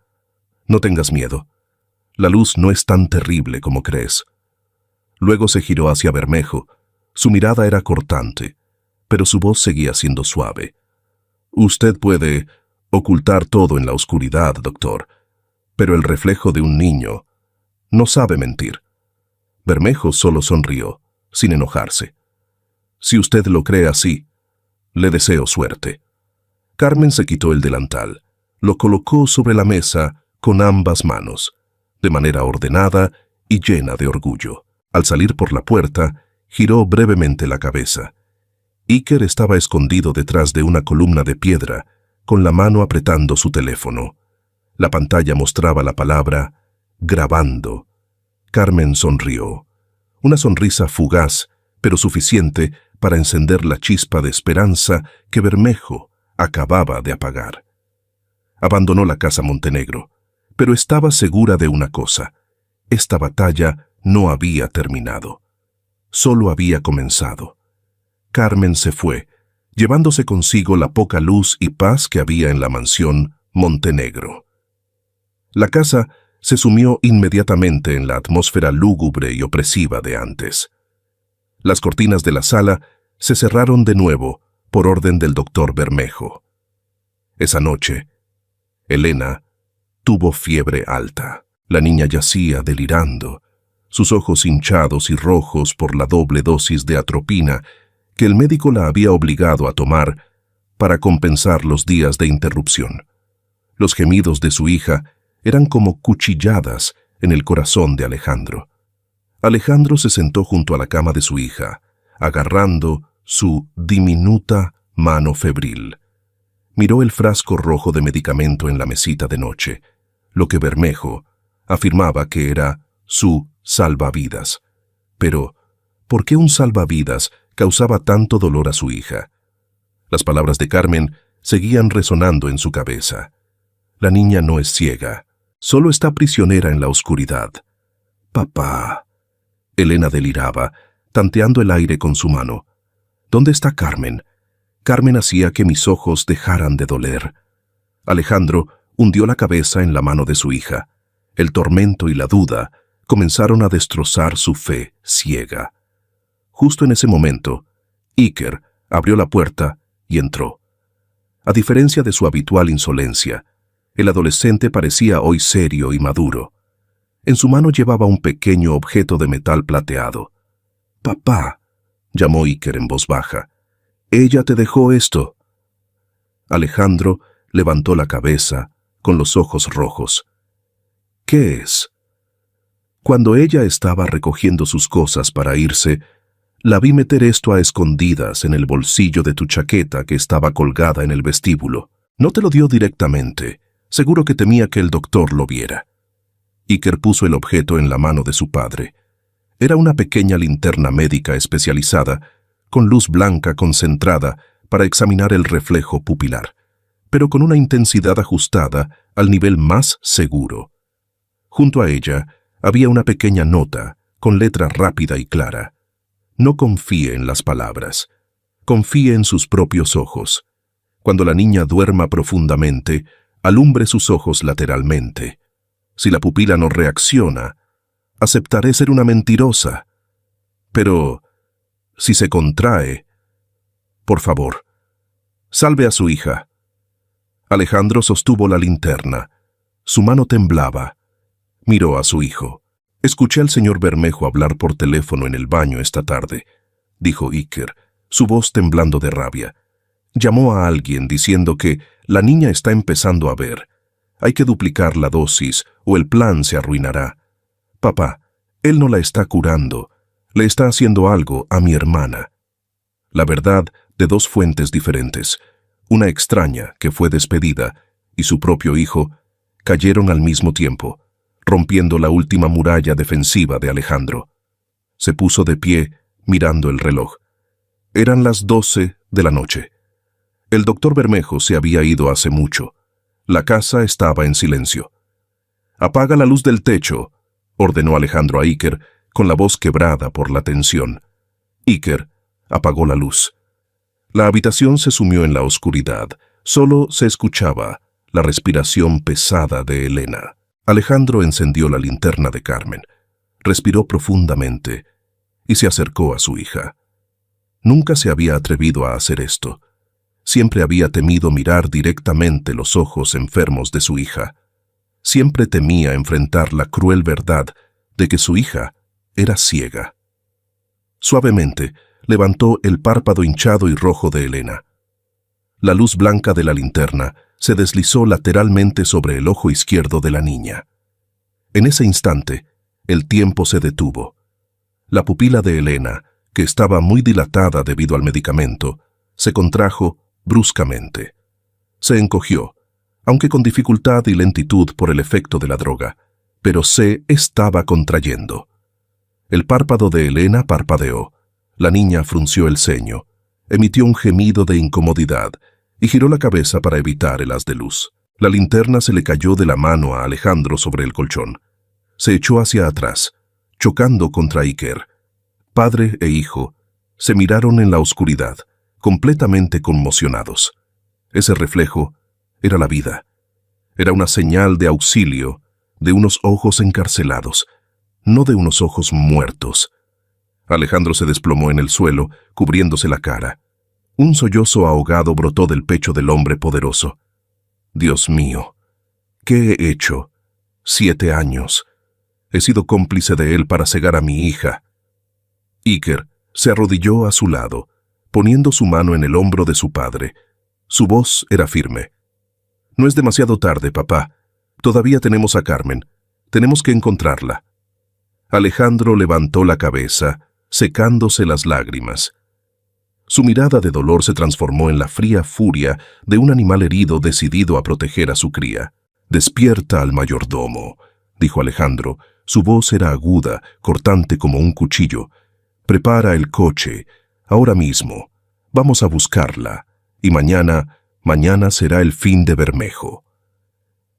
no tengas miedo. La luz no es tan terrible como crees». Luego se giró hacia Bermejo. Su mirada era cortante, pero su voz seguía siendo suave. «Usted puede ocultar todo en la oscuridad, doctor, pero el reflejo de un niño no sabe mentir». Bermejo solo sonrió, sin enojarse. «Si usted lo cree así, le deseo suerte». Carmen se quitó el delantal, lo colocó sobre la mesa con ambas manos, de manera ordenada y llena de orgullo. Al salir por la puerta, giró brevemente la cabeza. Iker estaba escondido detrás de una columna de piedra, con la mano apretando su teléfono. La pantalla mostraba la palabra «grabando». Carmen sonrió. Una sonrisa fugaz, pero suficiente para encender la chispa de esperanza que Bermejo acababa de apagar. Abandonó la casa Montenegro, pero estaba segura de una cosa: esta batalla no había terminado. Solo había comenzado. Carmen se fue, llevándose consigo la poca luz y paz que había en la mansión Montenegro. La casa se sumió inmediatamente en la atmósfera lúgubre y opresiva de antes. Las cortinas de la sala se cerraron de nuevo por orden del doctor Bermejo. Esa noche, Elena tuvo fiebre alta. La niña yacía delirando, sus ojos hinchados y rojos por la doble dosis de atropina que el médico la había obligado a tomar para compensar los días de interrupción. Los gemidos de su hija eran como cuchilladas en el corazón de Alejandro. Alejandro se sentó junto a la cama de su hija, agarrando su diminuta mano febril. Miró el frasco rojo de medicamento en la mesita de noche, lo que Bermejo afirmaba que era su salvavidas. Pero, ¿por qué un salvavidas causaba tanto dolor a su hija. Las palabras de Carmen seguían resonando en su cabeza. La niña no es ciega, solo está prisionera en la oscuridad. Papá. Elena deliraba, tanteando el aire con su mano. ¿Dónde está Carmen? Carmen hacía que mis ojos dejaran de doler. Alejandro hundió la cabeza en la mano de su hija. El tormento y la duda comenzaron a destrozar su fe ciega. Justo en ese momento, Iker abrió la puerta y entró. A diferencia de su habitual insolencia, el adolescente parecía hoy serio y maduro. En su mano llevaba un pequeño objeto de metal plateado. «Papá», llamó Iker en voz baja, «ella te dejó esto». Alejandro levantó la cabeza con los ojos rojos. «¿Qué es?» Cuando ella estaba recogiendo sus cosas para irse, la vi meter esto a escondidas en el bolsillo de tu chaqueta que estaba colgada en el vestíbulo. No te lo dio directamente. Seguro que temía que el doctor lo viera. Iker puso el objeto en la mano de su padre. Era una pequeña linterna médica especializada, con luz blanca concentrada para examinar el reflejo pupilar, pero con una intensidad ajustada al nivel más seguro. Junto a ella había una pequeña nota, con letra rápida y clara. No confíe en las palabras. Confíe en sus propios ojos. Cuando la niña duerma profundamente, alumbre sus ojos lateralmente. Si la pupila no reacciona, aceptaré ser una mentirosa. Pero, si se contrae, por favor, salve a su hija. Alejandro sostuvo la linterna. Su mano temblaba. Miró a su hijo. «Escuché al señor Bermejo hablar por teléfono en el baño esta tarde», dijo Iker, su voz temblando de rabia. «Llamó a alguien diciendo que la niña está empezando a ver. Hay que duplicar la dosis o el plan se arruinará. Papá, él no la está curando, le está haciendo algo a mi hermana». La verdad de dos fuentes diferentes, una extraña que fue despedida y su propio hijo, cayeron al mismo tiempo, rompiendo la última muralla defensiva de Alejandro. Se puso de pie, mirando el reloj. Eran las 12 de la noche. El doctor Bermejo se había ido hace mucho. La casa estaba en silencio. «Apaga la luz del techo», ordenó Alejandro a Iker, con la voz quebrada por la tensión. Iker apagó la luz. La habitación se sumió en la oscuridad. Solo se escuchaba la respiración pesada de Elena. Alejandro encendió la linterna de Carmen, respiró profundamente y se acercó a su hija. Nunca se había atrevido a hacer esto. Siempre había temido mirar directamente los ojos enfermos de su hija. Siempre temía enfrentar la cruel verdad de que su hija era ciega. Suavemente levantó el párpado hinchado y rojo de Elena. La luz blanca de la linterna se deslizó lateralmente sobre el ojo izquierdo de la niña. En ese instante, el tiempo se detuvo. La pupila de Elena, que estaba muy dilatada debido al medicamento, se contrajo bruscamente. Se encogió, aunque con dificultad y lentitud por el efecto de la droga, pero se estaba contrayendo. El párpado de Elena parpadeó. La niña frunció el ceño, emitió un gemido de incomodidad y giró la cabeza para evitar el haz de luz. La linterna se le cayó de la mano a Alejandro sobre el colchón. Se echó hacia atrás, chocando contra Iker. Padre e hijo se miraron en la oscuridad, completamente conmocionados. Ese reflejo era la vida. Era una señal de auxilio de unos ojos encarcelados, no de unos ojos muertos. Alejandro se desplomó en el suelo, cubriéndose la cara. Un sollozo ahogado brotó del pecho del hombre poderoso. Dios mío, ¿qué he hecho? 7 años. He sido cómplice de él para cegar a mi hija. Iker se arrodilló a su lado, poniendo su mano en el hombro de su padre. Su voz era firme. No es demasiado tarde, papá. Todavía tenemos a Carmen. Tenemos que encontrarla. Alejandro levantó la cabeza, secándose las lágrimas. Su mirada de dolor se transformó en la fría furia de un animal herido decidido a proteger a su cría. «Despierta al mayordomo», dijo Alejandro. Su voz era aguda, cortante como un cuchillo. «Prepara el coche. ahora mismo. Vamos a buscarla. Y mañana será el fin de Bermejo.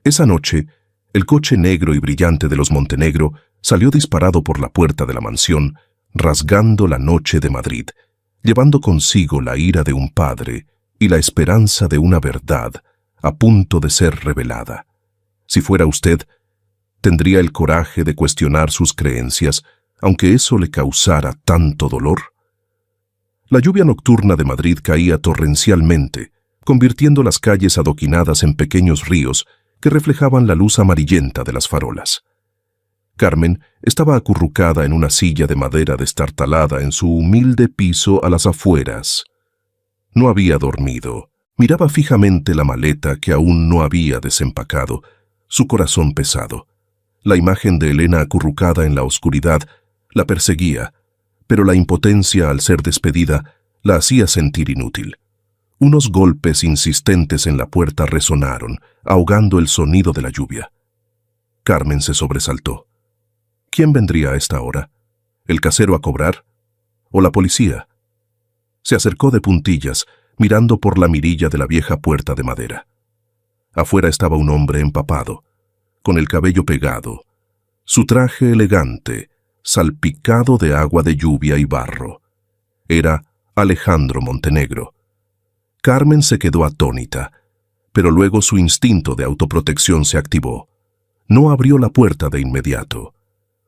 Esa noche, el coche negro y brillante de los Montenegro salió disparado por la puerta de la mansión, rasgando la noche de Madrid, llevando consigo la ira de un padre y la esperanza de una verdad a punto de ser revelada. Si fuera usted, ¿tendría el coraje de cuestionar sus creencias, aunque eso le causara tanto dolor? La lluvia nocturna de Madrid caía torrencialmente, convirtiendo las calles adoquinadas en pequeños ríos que reflejaban la luz amarillenta de las farolas. Carmen estaba acurrucada en una silla de madera destartalada en su humilde piso a las afueras. No había dormido. Miraba fijamente la maleta que aún no había desempacado, su corazón pesado. La imagen de Elena acurrucada en la oscuridad la perseguía, pero la impotencia al ser despedida la hacía sentir inútil. Unos golpes insistentes en la puerta resonaron, ahogando el sonido de la lluvia. Carmen se sobresaltó. ¿Quién vendría a esta hora? ¿El casero a cobrar? ¿O la policía? Se acercó de puntillas, mirando por la mirilla de la vieja puerta de madera. Afuera estaba un hombre empapado, con el cabello pegado, su traje elegante, salpicado de agua de lluvia y barro. Era Alejandro Montenegro. Carmen se quedó atónita, pero luego su instinto de autoprotección se activó. No abrió la puerta de inmediato.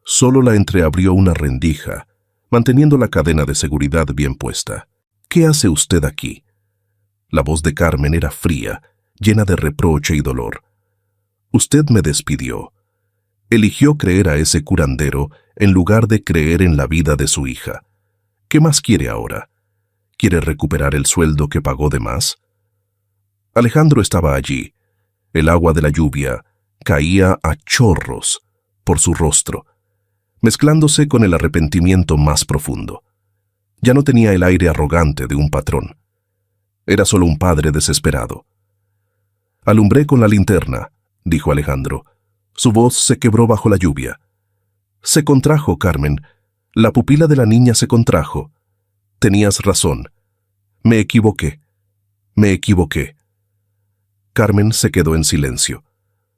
Solo la entreabrió una rendija, manteniendo la cadena de seguridad bien puesta. ¿Qué hace usted aquí? La voz de Carmen era fría, llena de reproche y dolor. Usted me despidió. Eligió creer a ese curandero en lugar de creer en la vida de su hija. ¿Qué más quiere ahora? ¿Quiere recuperar el sueldo que pagó de más? Alejandro estaba allí. El agua de la lluvia caía a chorros por su rostro, mezclándose con el arrepentimiento más profundo. Ya no tenía el aire arrogante de un patrón. Era solo un padre desesperado. «Alumbré con la linterna», dijo Alejandro. Su voz se quebró bajo la lluvia. «Se contrajo, Carmen. La pupila de la niña se contrajo. Tenías razón. Me equivoqué. Me equivoqué». Carmen se quedó en silencio.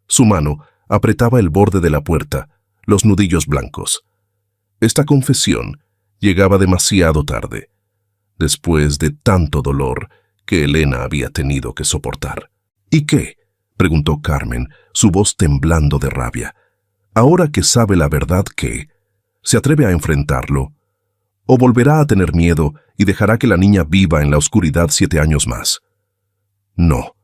Su mano apretaba el borde de la puerta, los nudillos blancos. Esta confesión llegaba demasiado tarde, después de tanto dolor que Elena había tenido que soportar. «¿Y qué?», preguntó Carmen, su voz temblando de rabia. «Ahora que sabe la verdad, ¿qué? ¿Se atreve a enfrentarlo? ¿O volverá a tener miedo y dejará que la niña viva en la oscuridad 7 años más?» «No».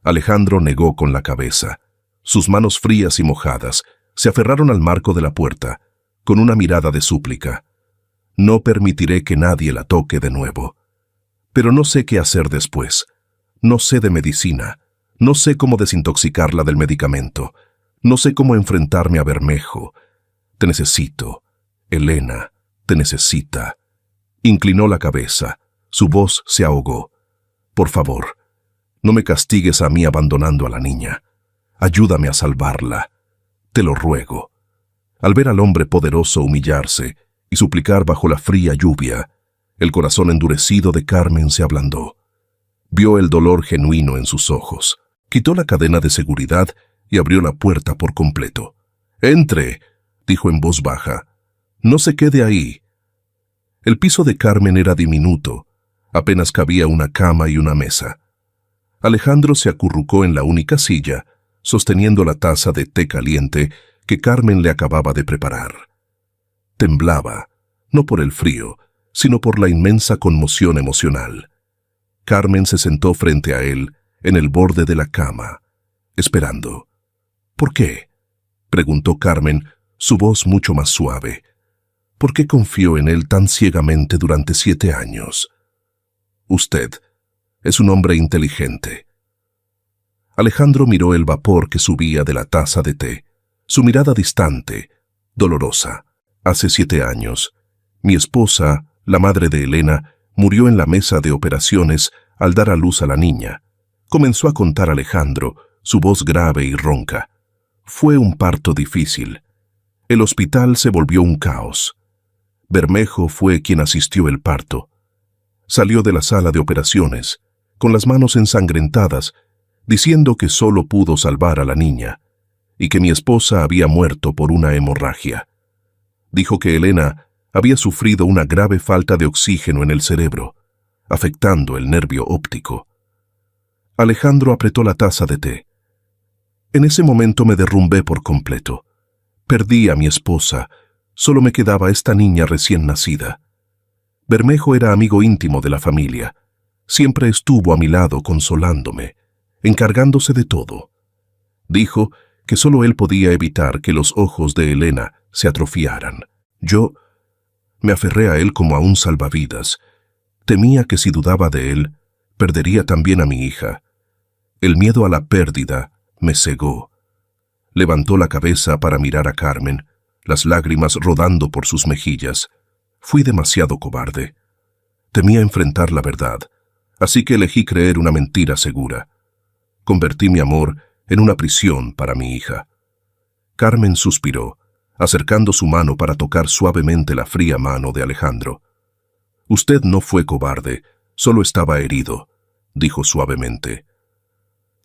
Alejandro negó con la cabeza. Sus manos frías y mojadas se aferraron al marco de la puerta, con una mirada de súplica. «No permitiré que nadie la toque de nuevo. Pero no sé qué hacer después. No sé de medicina. No sé cómo desintoxicarla del medicamento. No sé cómo enfrentarme a Bermejo. Te necesito. Elena, te necesita». Inclinó la cabeza. Su voz se ahogó. «Por favor, no me castigues a mí abandonando a la niña. Ayúdame a salvarla. Te lo ruego». Al ver al hombre poderoso humillarse y suplicar bajo la fría lluvia, el corazón endurecido de Carmen se ablandó. Vio el dolor genuino en sus ojos. Quitó la cadena de seguridad y abrió la puerta por completo. «Entre», dijo en voz baja. «No se quede ahí». El piso de Carmen era diminuto. Apenas cabía una cama y una mesa. Alejandro se acurrucó en la única silla, sosteniendo la taza de té caliente que Carmen le acababa de preparar. Temblaba, no por el frío, sino por la inmensa conmoción emocional. Carmen se sentó frente a él, en el borde de la cama, esperando. «¿Por qué?», preguntó Carmen, su voz mucho más suave. «¿Por qué confió en él tan ciegamente durante 7 años? Usted es un hombre inteligente». Alejandro miró el vapor que subía de la taza de té, su mirada distante, dolorosa. «Hace 7 años, mi esposa, la madre de Elena, murió en la mesa de operaciones al dar a luz a la niña», comenzó a contar Alejandro, su voz grave y ronca. «Fue un parto difícil. El hospital se volvió un caos. Bermejo fue quien asistió el parto. Salió de la sala de operaciones, con las manos ensangrentadas, diciendo que solo pudo salvar a la niña y que mi esposa había muerto por una hemorragia. Dijo que Elena había sufrido una grave falta de oxígeno en el cerebro, afectando el nervio óptico. Alejandro apretó la taza de té. En ese momento me derrumbé por completo. Perdí a mi esposa, solo me quedaba esta niña recién nacida. Bermejo era amigo íntimo de la familia. Siempre estuvo a mi lado consolándome, encargándose de todo. Dijo que solo él podía evitar que los ojos de Elena se atrofiaran. Yo me aferré a él como a un salvavidas. Temía que si dudaba de él, perdería también a mi hija. El miedo a la pérdida me cegó. Levantó la cabeza para mirar a Carmen, las lágrimas rodando por sus mejillas. Fui demasiado cobarde. Temía enfrentar la verdad, así que elegí creer una mentira segura. Convertí mi amor en una prisión para mi hija. Carmen suspiró, acercando su mano para tocar suavemente la fría mano de Alejandro. «Usted no fue cobarde, solo estaba herido», dijo suavemente.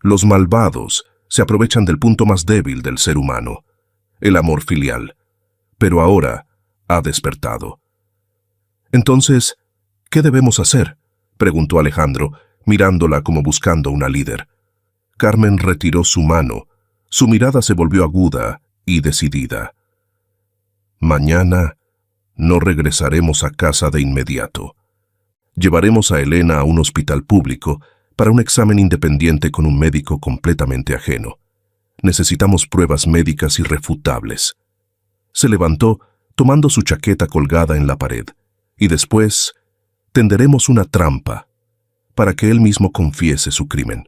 «Los malvados se aprovechan del punto más débil del ser humano, el amor filial, pero ahora ha despertado». «Entonces, ¿qué debemos hacer?», preguntó Alejandro, mirándola como buscando una líder. Carmen retiró su mano. Su mirada se volvió aguda y decidida. «Mañana no regresaremos a casa de inmediato. Llevaremos a Elena a un hospital público para un examen independiente con un médico completamente ajeno. Necesitamos pruebas médicas irrefutables». Se levantó, tomando su chaqueta colgada en la pared, y después tenderemos una trampa para que él mismo confiese su crimen.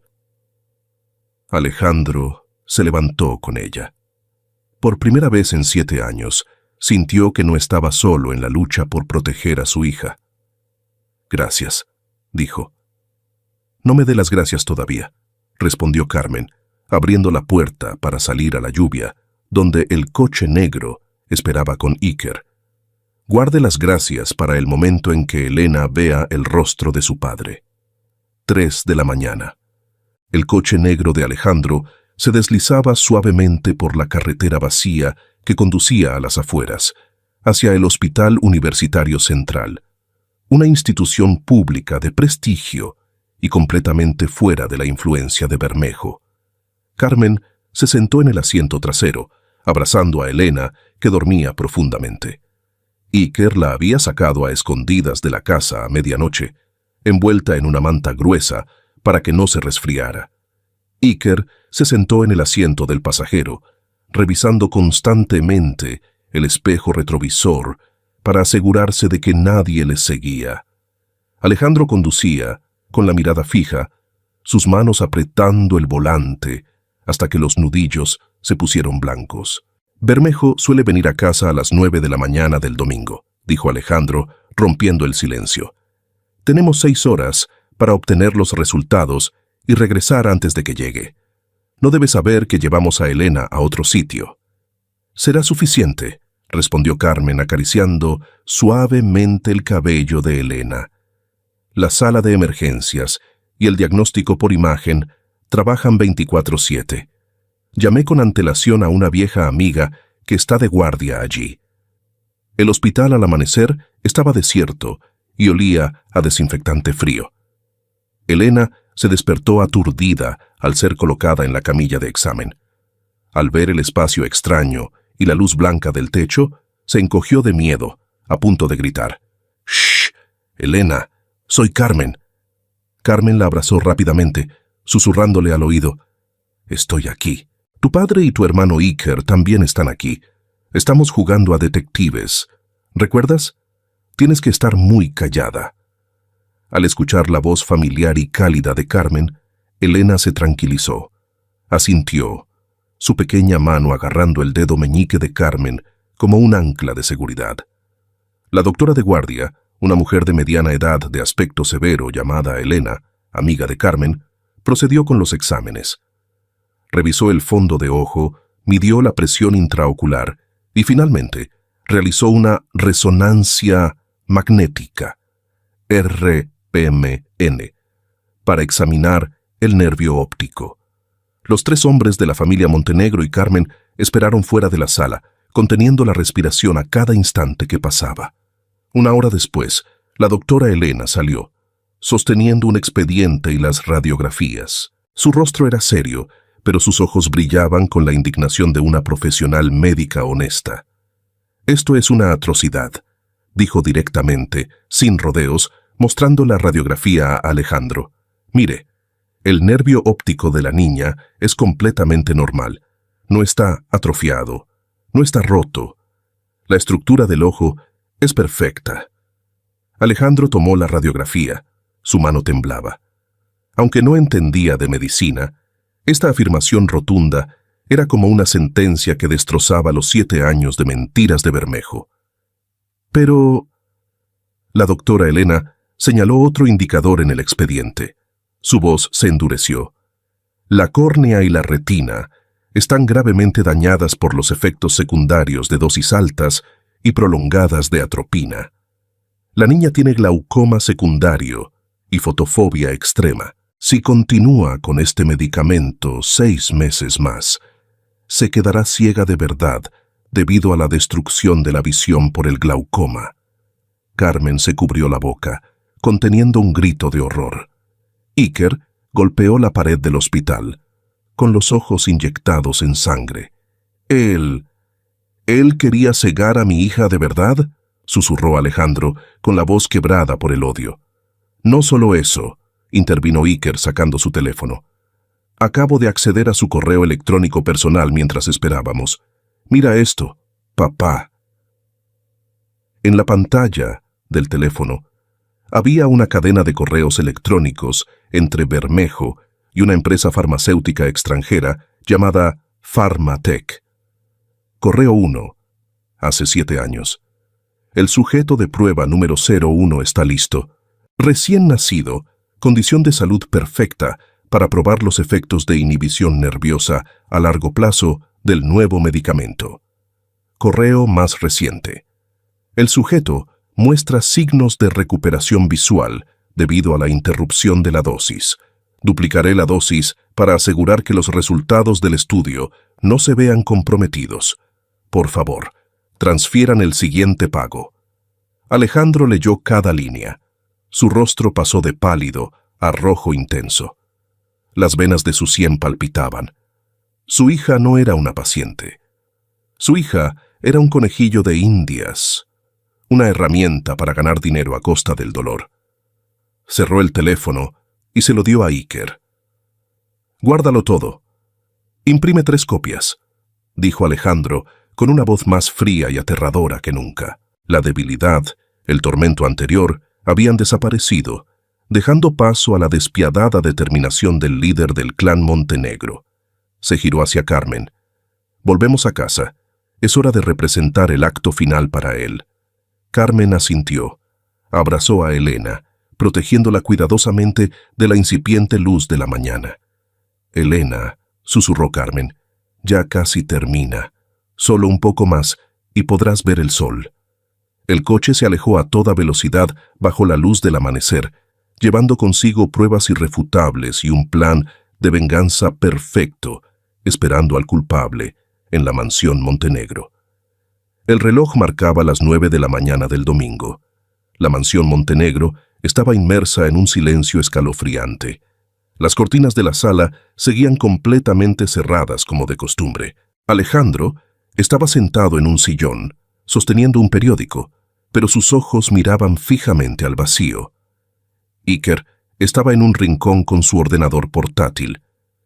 Alejandro se levantó con ella. Por primera vez en 7 años, sintió que no estaba solo en la lucha por proteger a su hija. «Gracias», dijo. «No me dé las gracias todavía», respondió Carmen, abriendo la puerta para salir a la lluvia, donde el coche negro esperaba con Iker. «Guarde las gracias para el momento en que Elena vea el rostro de su padre». 3 de la mañana. El coche negro de Alejandro se deslizaba suavemente por la carretera vacía que conducía a las afueras, hacia el Hospital Universitario Central, una institución pública de prestigio y completamente fuera de la influencia de Bermejo. Carmen se sentó en el asiento trasero, abrazando a Elena, que dormía profundamente. Iker la había sacado a escondidas de la casa a medianoche, envuelta en una manta gruesa para que no se resfriara. Iker se sentó en el asiento del pasajero, revisando constantemente el espejo retrovisor para asegurarse de que nadie les seguía. Alejandro conducía, con la mirada fija, sus manos apretando el volante hasta que los nudillos se pusieron blancos. «Bermejo suele venir a casa a las 9 de la mañana del domingo», dijo Alejandro, rompiendo el silencio. «Tenemos 6 horas para obtener los resultados y regresar antes de que llegue. No debe saber que llevamos a Elena a otro sitio». «Será suficiente», respondió Carmen acariciando suavemente el cabello de Elena. «La sala de emergencias y el diagnóstico por imagen trabajan 24/7. Llamé con antelación a una vieja amiga que está de guardia allí. El hospital al amanecer estaba desierto y olía a desinfectante frío. Elena se despertó aturdida al ser colocada en la camilla de examen. Al ver el espacio extraño y la luz blanca del techo, se encogió de miedo, a punto de gritar. «¡Shh! Elena, soy Carmen». Carmen la abrazó rápidamente, susurrándole al oído. «Estoy aquí. Tu padre y tu hermano Iker también están aquí. Estamos jugando a detectives. ¿Recuerdas? Tienes que estar muy callada». Al escuchar la voz familiar y cálida de Carmen, Elena se tranquilizó. Asintió, su pequeña mano agarrando el dedo meñique de Carmen como un ancla de seguridad. La doctora de guardia, una mujer de mediana edad de aspecto severo llamada Elena, amiga de Carmen, procedió con los exámenes. Revisó el fondo de ojo, midió la presión intraocular y finalmente realizó una resonancia magnética, PMN, para examinar el nervio óptico. Los 3 hombres de la familia Montenegro y Carmen esperaron fuera de la sala, conteniendo la respiración a cada instante que pasaba. 1 hora después, la doctora Elena salió, sosteniendo un expediente y las radiografías. Su rostro era serio, pero sus ojos brillaban con la indignación de una profesional médica honesta. «Esto es una atrocidad», dijo directamente, sin rodeos, mostrando la radiografía a Alejandro. «Mire, el nervio óptico de la niña es completamente normal. No está atrofiado, no está roto. La estructura del ojo es perfecta». Alejandro tomó la radiografía. Su mano temblaba. Aunque no entendía de medicina, esta afirmación rotunda era como una sentencia que destrozaba los 7 años de mentiras de Bermejo. Pero la doctora Elena señaló otro indicador en el expediente. Su voz se endureció. La córnea y la retina están gravemente dañadas por los efectos secundarios de dosis altas y prolongadas de atropina. La niña tiene glaucoma secundario y fotofobia extrema. Si continúa con este medicamento 6 meses más, se quedará ciega de verdad debido a la destrucción de la visión por el glaucoma. Carmen se cubrió la boca, conteniendo un grito de horror. Iker golpeó la pared del hospital, con los ojos inyectados en sangre. «¿Él quería cegar a mi hija de verdad?», susurró Alejandro, con la voz quebrada por el odio. «No solo eso», intervino Iker sacando su teléfono. «Acabo de acceder a su correo electrónico personal mientras esperábamos. Mira esto, papá». En la pantalla del teléfono había una cadena de correos electrónicos entre Bermejo y una empresa farmacéutica extranjera llamada Pharmatech. Correo 1. Hace 7 años. El sujeto de prueba número 01 está listo. Recién nacido, condición de salud perfecta para probar los efectos de inhibición nerviosa a largo plazo del nuevo medicamento. Correo más reciente. El sujeto muestra signos de recuperación visual debido a la interrupción de la dosis. Duplicaré la dosis para asegurar que los resultados del estudio no se vean comprometidos. Por favor, transfieran el siguiente pago. Alejandro leyó cada línea. Su rostro pasó de pálido a rojo intenso. Las venas de su sien palpitaban. Su hija no era una paciente. Su hija era un conejillo de Indias, una herramienta para ganar dinero a costa del dolor. Cerró el teléfono y se lo dio a Iker. «Guárdalo todo. Imprime 3 copias», dijo Alejandro con una voz más fría y aterradora que nunca. La debilidad, el tormento anterior, habían desaparecido, dejando paso a la despiadada determinación del líder del clan Montenegro. Se giró hacia Carmen. «Volvemos a casa. Es hora de representar el acto final para él». Carmen asintió. Abrazó a Elena, protegiéndola cuidadosamente de la incipiente luz de la mañana. «Elena», susurró Carmen, «ya casi termina. Solo un poco más y podrás ver el sol». El coche se alejó a toda velocidad bajo la luz del amanecer, llevando consigo pruebas irrefutables y un plan de venganza perfecto, esperando al culpable en la mansión Montenegro. El reloj marcaba las 9 de la mañana del domingo. La mansión Montenegro estaba inmersa en un silencio escalofriante. Las cortinas de la sala seguían completamente cerradas como de costumbre. Alejandro estaba sentado en un sillón, sosteniendo un periódico, pero sus ojos miraban fijamente al vacío. Iker estaba en un rincón con su ordenador portátil,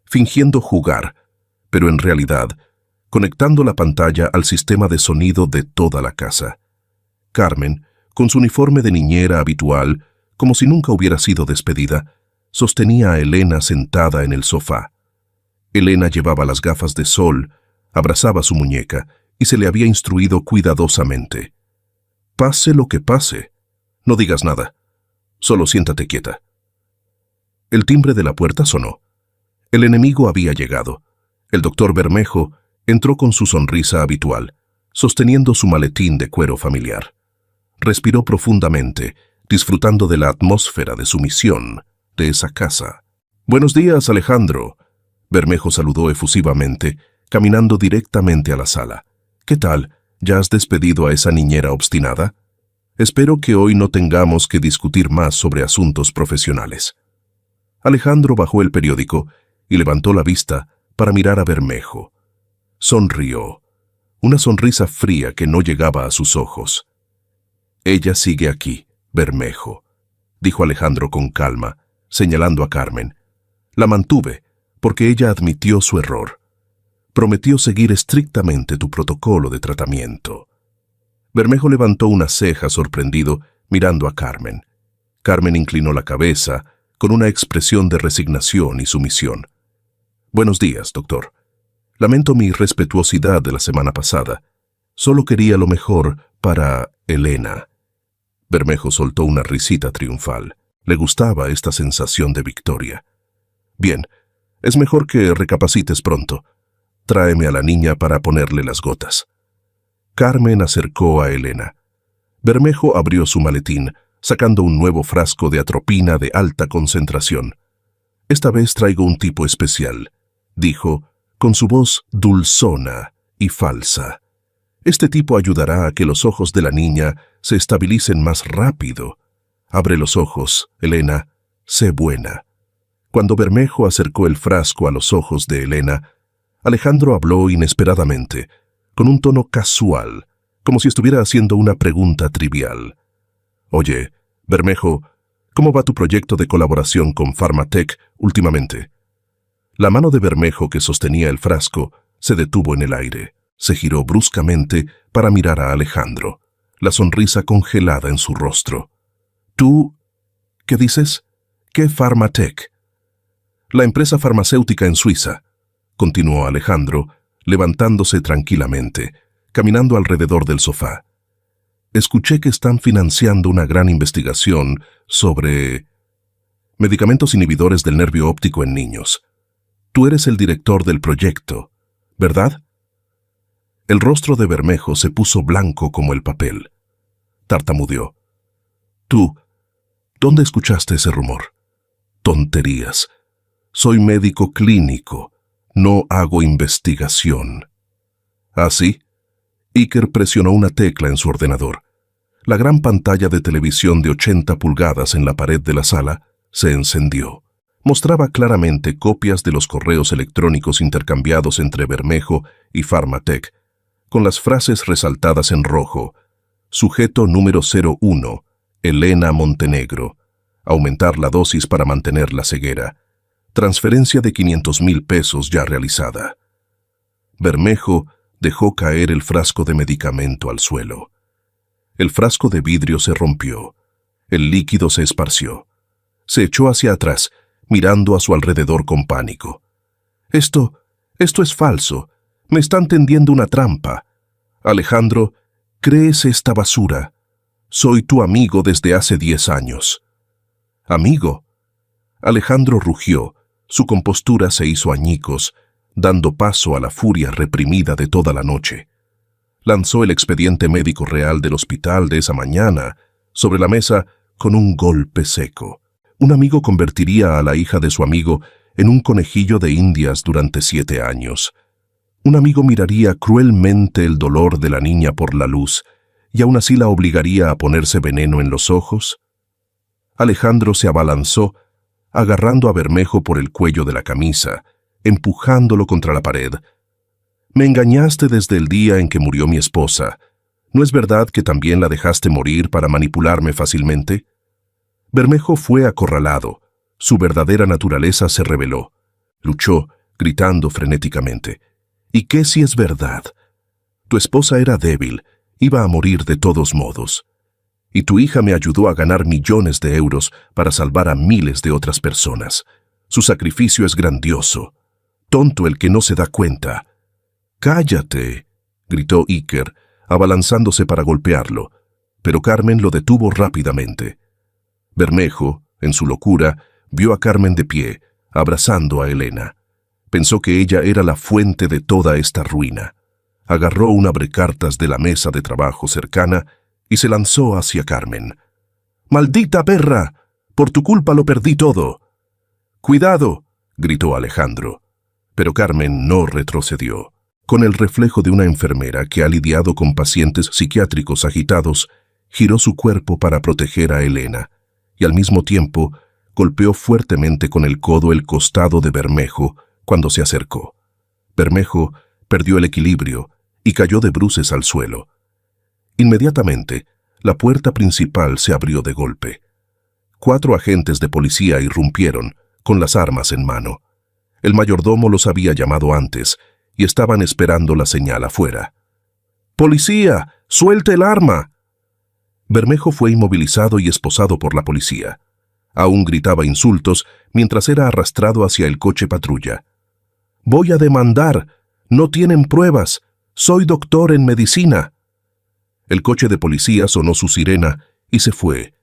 fingiendo jugar, pero en realidad conectando la pantalla al sistema de sonido de toda la casa. Carmen, con su uniforme de niñera habitual, como si nunca hubiera sido despedida, sostenía a Elena sentada en el sofá. Elena llevaba las gafas de sol, abrazaba su muñeca y se le había instruido cuidadosamente. «Pase lo que pase, no digas nada, solo siéntate quieta». El timbre de la puerta sonó. El enemigo había llegado. El doctor Bermejo entró con su sonrisa habitual, sosteniendo su maletín de cuero familiar. Respiró profundamente, disfrutando de la atmósfera de su misión, de esa casa. «Buenos días, Alejandro». Bermejo saludó efusivamente, caminando directamente a la sala. «¿Qué tal? ¿Ya has despedido a esa niñera obstinada? Espero que hoy no tengamos que discutir más sobre asuntos profesionales». Alejandro bajó el periódico y levantó la vista para mirar a Bermejo. Sonrió, una sonrisa fría que no llegaba a sus ojos. «Ella sigue aquí, Bermejo», dijo Alejandro con calma, señalando a Carmen. «La mantuve, porque ella admitió su error. Prometió seguir estrictamente tu protocolo de tratamiento». Bermejo levantó una ceja sorprendido, mirando a Carmen. Carmen inclinó la cabeza, con una expresión de resignación y sumisión. «Buenos días, doctor. Lamento mi irrespetuosidad de la semana pasada. Solo quería lo mejor para Elena». Bermejo soltó una risita triunfal. Le gustaba esta sensación de victoria. «Bien, es mejor que recapacites pronto. Tráeme a la niña para ponerle las gotas». Carmen acercó a Elena. Bermejo abrió su maletín, sacando un nuevo frasco de atropina de alta concentración. «Esta vez traigo un tipo especial», dijo, con su voz dulzona y falsa. «Este tipo ayudará a que los ojos de la niña se estabilicen más rápido. Abre los ojos, Elena, sé buena». Cuando Bermejo acercó el frasco a los ojos de Elena, Alejandro habló inesperadamente, con un tono casual, como si estuviera haciendo una pregunta trivial. «Oye, Bermejo, ¿cómo va tu proyecto de colaboración con Pharmatech últimamente?» La mano de Bermejo que sostenía el frasco se detuvo en el aire. Se giró bruscamente para mirar a Alejandro, la sonrisa congelada en su rostro. «¿Tú? ¿Qué dices? ¿Qué Pharmatech?» «La empresa farmacéutica en Suiza», continuó Alejandro, levantándose tranquilamente, caminando alrededor del sofá. «Escuché que están financiando una gran investigación sobre medicamentos inhibidores del nervio óptico en niños. Tú eres el director del proyecto, ¿verdad?» El rostro de Bermejo se puso blanco como el papel. Tartamudeó. «¿Tú? ¿Dónde escuchaste ese rumor?» «Tonterías. Soy médico clínico. No hago investigación». «¿Ah, sí?» Iker presionó una tecla en su ordenador. La gran pantalla de televisión de 80 pulgadas en la pared de la sala se encendió. Mostraba claramente copias de los correos electrónicos intercambiados entre Bermejo y Pharmatech, con las frases resaltadas en rojo: «Sujeto número 01, Elena Montenegro. Aumentar la dosis para mantener la ceguera. Transferencia de 500,000 pesos ya realizada». Bermejo dejó caer el frasco de medicamento al suelo. El frasco de vidrio se rompió. El líquido se esparció. Se echó hacia atrás, mirando a su alrededor con pánico. Esto es falso. Me están tendiendo una trampa. Alejandro, ¿crees esta basura? Soy tu amigo desde hace 10 años. ¿Amigo?» Alejandro rugió. Su compostura se hizo añicos, dando paso a la furia reprimida de toda la noche. Lanzó el expediente médico real del hospital de esa mañana sobre la mesa con un golpe seco. Un amigo convertiría a la hija de su amigo en un conejillo de Indias durante 7 años. Un amigo miraría cruelmente el dolor de la niña por la luz y aún así la obligaría a ponerse veneno en los ojos. Alejandro se abalanzó, agarrando a Bermejo por el cuello de la camisa, empujándolo contra la pared. «Me engañaste desde el día en que murió mi esposa. ¿No es verdad que también la dejaste morir para manipularme fácilmente?» Bermejo fue acorralado. Su verdadera naturaleza se reveló. Luchó, gritando frenéticamente. «¿Y qué si es verdad? Tu esposa era débil, iba a morir de todos modos. Y tu hija me ayudó a ganar millones de euros para salvar a miles de otras personas. Su sacrificio es grandioso. Tonto el que no se da cuenta». «¡Cállate!», gritó Iker, abalanzándose para golpearlo, pero Carmen lo detuvo rápidamente. Bermejo, en su locura, vio a Carmen de pie, abrazando a Elena. Pensó que ella era la fuente de toda esta ruina. Agarró un abrecartas de la mesa de trabajo cercana y se lanzó hacia Carmen. ¡Maldita perra! Por tu culpa lo perdí todo. ¡Cuidado!, gritó Alejandro. Pero Carmen no retrocedió. Con el reflejo de una enfermera que ha lidiado con pacientes psiquiátricos agitados, giró su cuerpo para proteger a Elena, y al mismo tiempo golpeó fuertemente con el codo el costado de Bermejo cuando se acercó. Bermejo perdió el equilibrio y cayó de bruces al suelo. Inmediatamente, la puerta principal se abrió de golpe. 4 agentes de policía irrumpieron, con las armas en mano. El mayordomo los había llamado antes y estaban esperando la señal afuera. ¡Policía! ¡Suelte el arma! Bermejo fue inmovilizado y esposado por la policía. Aún gritaba insultos mientras era arrastrado hacia el coche patrulla. «Voy a demandar. No tienen pruebas. Soy doctor en medicina». El coche de policía sonó su sirena y se fue,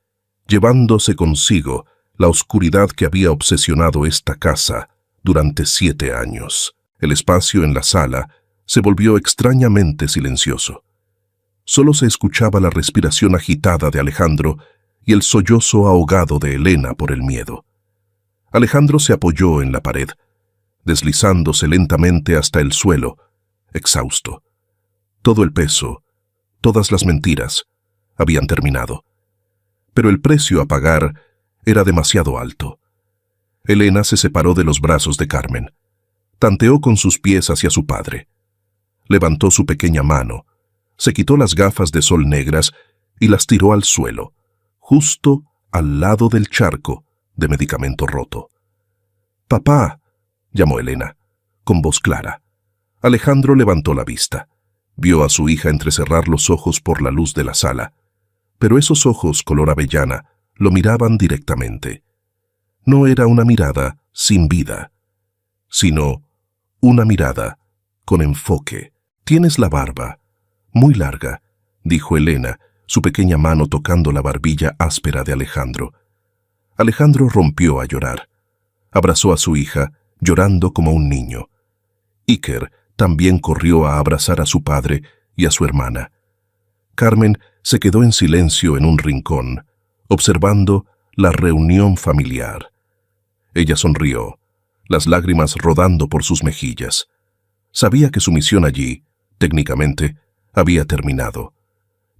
llevándose consigo la oscuridad que había obsesionado esta casa durante 7 años. El espacio en la sala se volvió extrañamente silencioso. Solo se escuchaba la respiración agitada de Alejandro y el sollozo ahogado de Elena por el miedo. Alejandro se apoyó en la pared, deslizándose lentamente hasta el suelo, exhausto. Todo el peso, todas las mentiras, habían terminado. Pero el precio a pagar era demasiado alto. Elena se separó de los brazos de Carmen. Tanteó con sus pies hacia su padre. Levantó su pequeña mano, se quitó las gafas de sol negras y las tiró al suelo, justo al lado del charco de medicamento roto. «Papá», llamó Elena, con voz clara. Alejandro levantó la vista. Vio a su hija entrecerrar los ojos por la luz de la sala, pero esos ojos color avellana lo miraban directamente. No era una mirada sin vida, sino una mirada con enfoque. «Tienes la barba muy larga», dijo Elena, su pequeña mano tocando la barbilla áspera de Alejandro. Alejandro rompió a llorar. Abrazó a su hija, llorando como un niño. Iker también corrió a abrazar a su padre y a su hermana. Carmen se quedó en silencio en un rincón, observando la reunión familiar. Ella sonrió, las lágrimas rodando por sus mejillas. Sabía que su misión allí, técnicamente, había terminado,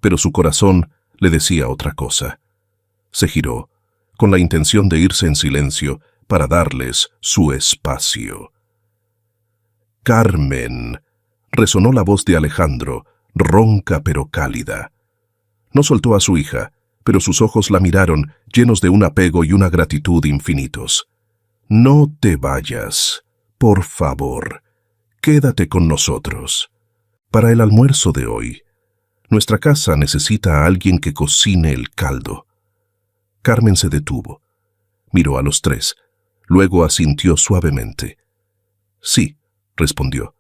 pero su corazón le decía otra cosa. Se giró, con la intención de irse en silencio para darles su espacio. «Carmen», resonó la voz de Alejandro, ronca pero cálida. No soltó a su hija, pero sus ojos la miraron, llenos de un apego y una gratitud infinitos. «No te vayas, por favor. Quédate con nosotros. Para el almuerzo de hoy, nuestra casa necesita a alguien que cocine el caldo». Carmen se detuvo. Miró a los 3, luego asintió suavemente. «Sí», respondió.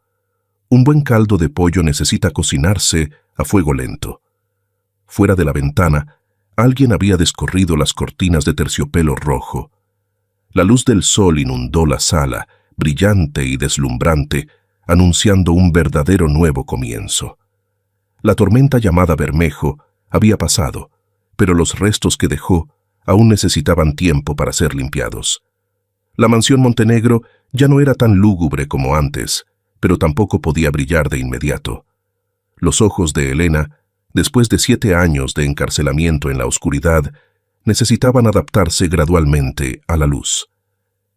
«Un buen caldo de pollo necesita cocinarse a fuego lento». Fuera de la ventana, alguien había descorrido las cortinas de terciopelo rojo. La luz del sol inundó la sala, brillante y deslumbrante, anunciando un verdadero nuevo comienzo. La tormenta llamada Bermejo había pasado, pero los restos que dejó aún necesitaban tiempo para ser limpiados. La mansión Montenegro ya no era tan lúgubre como antes, pero tampoco podía brillar de inmediato. Los ojos de Elena, después de 7 años de encarcelamiento en la oscuridad, necesitaban adaptarse gradualmente a la luz.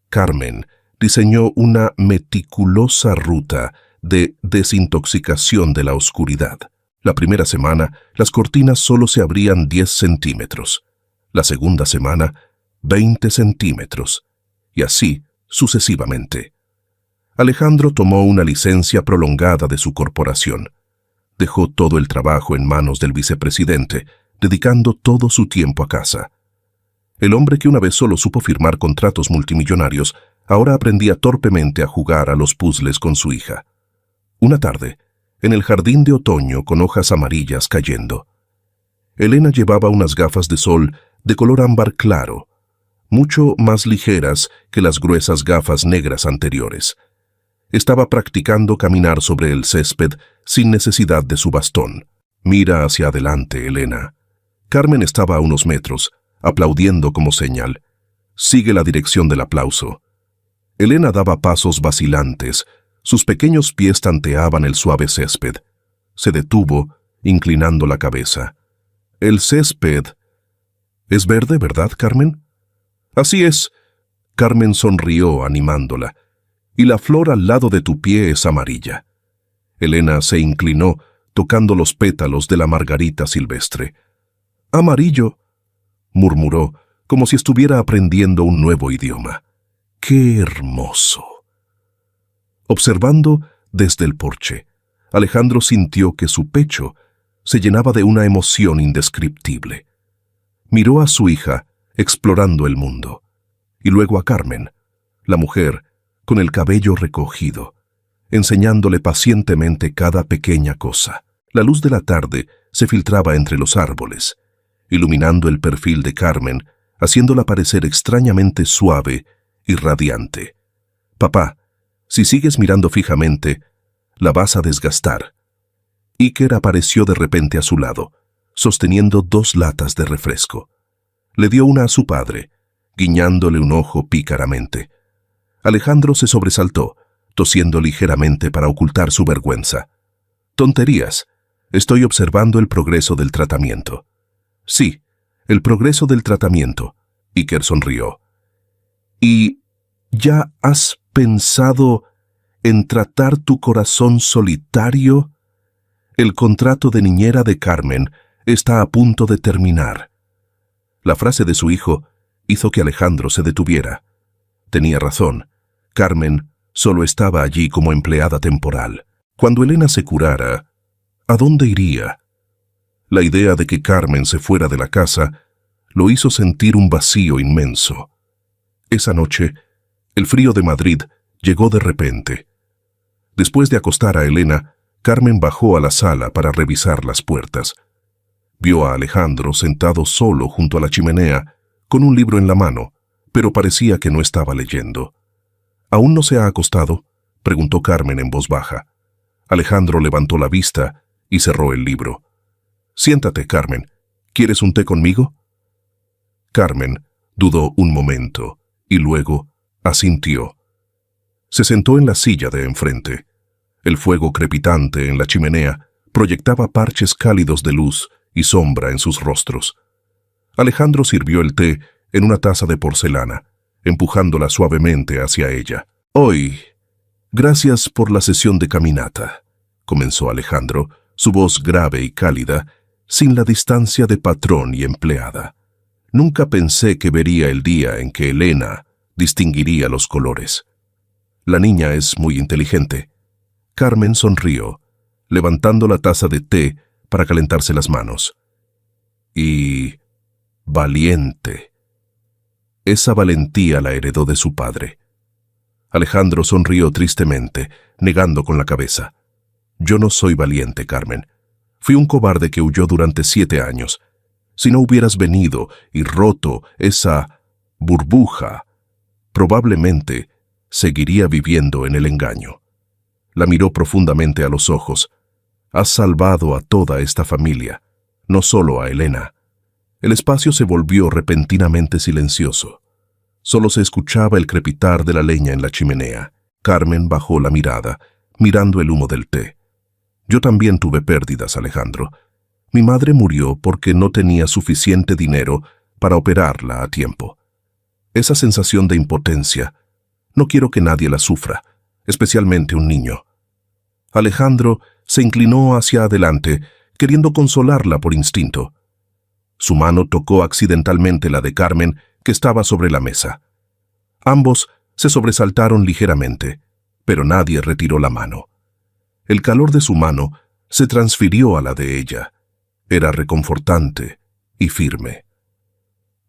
Carmen diseñó una meticulosa ruta de desintoxicación de la oscuridad. La primera semana, las cortinas solo se abrían 10 centímetros. La segunda semana, 20 centímetros. Y así sucesivamente. Alejandro tomó una licencia prolongada de su corporación. Dejó todo el trabajo en manos del vicepresidente, dedicando todo su tiempo a casa. El hombre que una vez solo supo firmar contratos multimillonarios, ahora aprendía torpemente a jugar a los puzzles con su hija. Una tarde, en el jardín de otoño con hojas amarillas cayendo, Elena llevaba unas gafas de sol de color ámbar claro, mucho más ligeras que las gruesas gafas negras anteriores. Estaba practicando caminar sobre el césped sin necesidad de su bastón. «Mira hacia adelante, Elena». Carmen estaba a unos metros, aplaudiendo como señal. Sigue la dirección del aplauso. Elena daba pasos vacilantes. Sus pequeños pies tanteaban el suave césped. Se detuvo, inclinando la cabeza. El césped... ¿Es verde, verdad, Carmen? Así es. Carmen sonrió, animándola. Y la flor al lado de tu pie es amarilla. Elena se inclinó, tocando los pétalos de la margarita silvestre. Amarillo, murmuró, como si estuviera aprendiendo un nuevo idioma. ¡Qué hermoso! Observando desde el porche, Alejandro sintió que su pecho se llenaba de una emoción indescriptible. Miró a su hija, explorando el mundo, y luego a Carmen, la mujer, con el cabello recogido, enseñándole pacientemente cada pequeña cosa. La luz de la tarde se filtraba entre los árboles, iluminando el perfil de Carmen, haciéndola parecer extrañamente suave y radiante. Papá, si sigues mirando fijamente, la vas a desgastar. Iker apareció de repente a su lado, sosteniendo 2 latas de refresco. Le dio una a su padre, guiñándole un ojo pícaramente. Alejandro se sobresaltó, tosiendo ligeramente para ocultar su vergüenza. Tonterías. Estoy observando el progreso del tratamiento. Sí, el progreso del tratamiento. Iker sonrió. ¿Y ya has pensado en tratar tu corazón solitario? El contrato de niñera de Carmen está a punto de terminar. La frase de su hijo hizo que Alejandro se detuviera. Tenía razón. Carmen solo estaba allí como empleada temporal. Cuando Elena se curara, ¿a dónde iría? La idea de que Carmen se fuera de la casa lo hizo sentir un vacío inmenso. Esa noche, el frío de Madrid llegó de repente. Después de acostar a Elena, Carmen bajó a la sala para revisar las puertas. Vio a Alejandro sentado solo junto a la chimenea, con un libro en la mano, pero parecía que no estaba leyendo. ¿Aún no se ha acostado?, preguntó Carmen en voz baja. Alejandro levantó la vista y cerró el libro. Siéntate, Carmen. ¿Quieres un té conmigo? Carmen dudó un momento y luego asintió. Se sentó en la silla de enfrente. El fuego crepitante en la chimenea proyectaba parches cálidos de luz y sombra en sus rostros. Alejandro sirvió el té en una taza de porcelana, empujándola suavemente hacia ella. Hoy, gracias por la sesión de caminata, comenzó Alejandro, su voz grave y cálida, sin la distancia de patrón y empleada. Nunca pensé que vería el día en que Elena distinguiría los colores. La niña es muy inteligente. Carmen sonrió, levantando la taza de té para calentarse las manos. Y... valiente. Esa valentía la heredó de su padre. Alejandro sonrió tristemente, negando con la cabeza. Yo no soy valiente, Carmen. Fui un cobarde que huyó durante 7 años. Si no hubieras venido y roto esa burbuja, probablemente seguiría viviendo en el engaño. La miró profundamente a los ojos. Has salvado a toda esta familia, no solo a Elena. El espacio se volvió repentinamente silencioso. Solo se escuchaba el crepitar de la leña en la chimenea. Carmen bajó la mirada, mirando el humo del té. Yo también tuve pérdidas, Alejandro. Mi madre murió porque no tenía suficiente dinero para operarla a tiempo. Esa sensación de impotencia, no quiero que nadie la sufra, especialmente un niño. Alejandro se inclinó hacia adelante, queriendo consolarla por instinto. Su mano tocó accidentalmente la de Carmen, que estaba sobre la mesa. Ambos se sobresaltaron ligeramente, pero nadie retiró la mano. El calor de su mano se transfirió a la de ella. Era reconfortante y firme.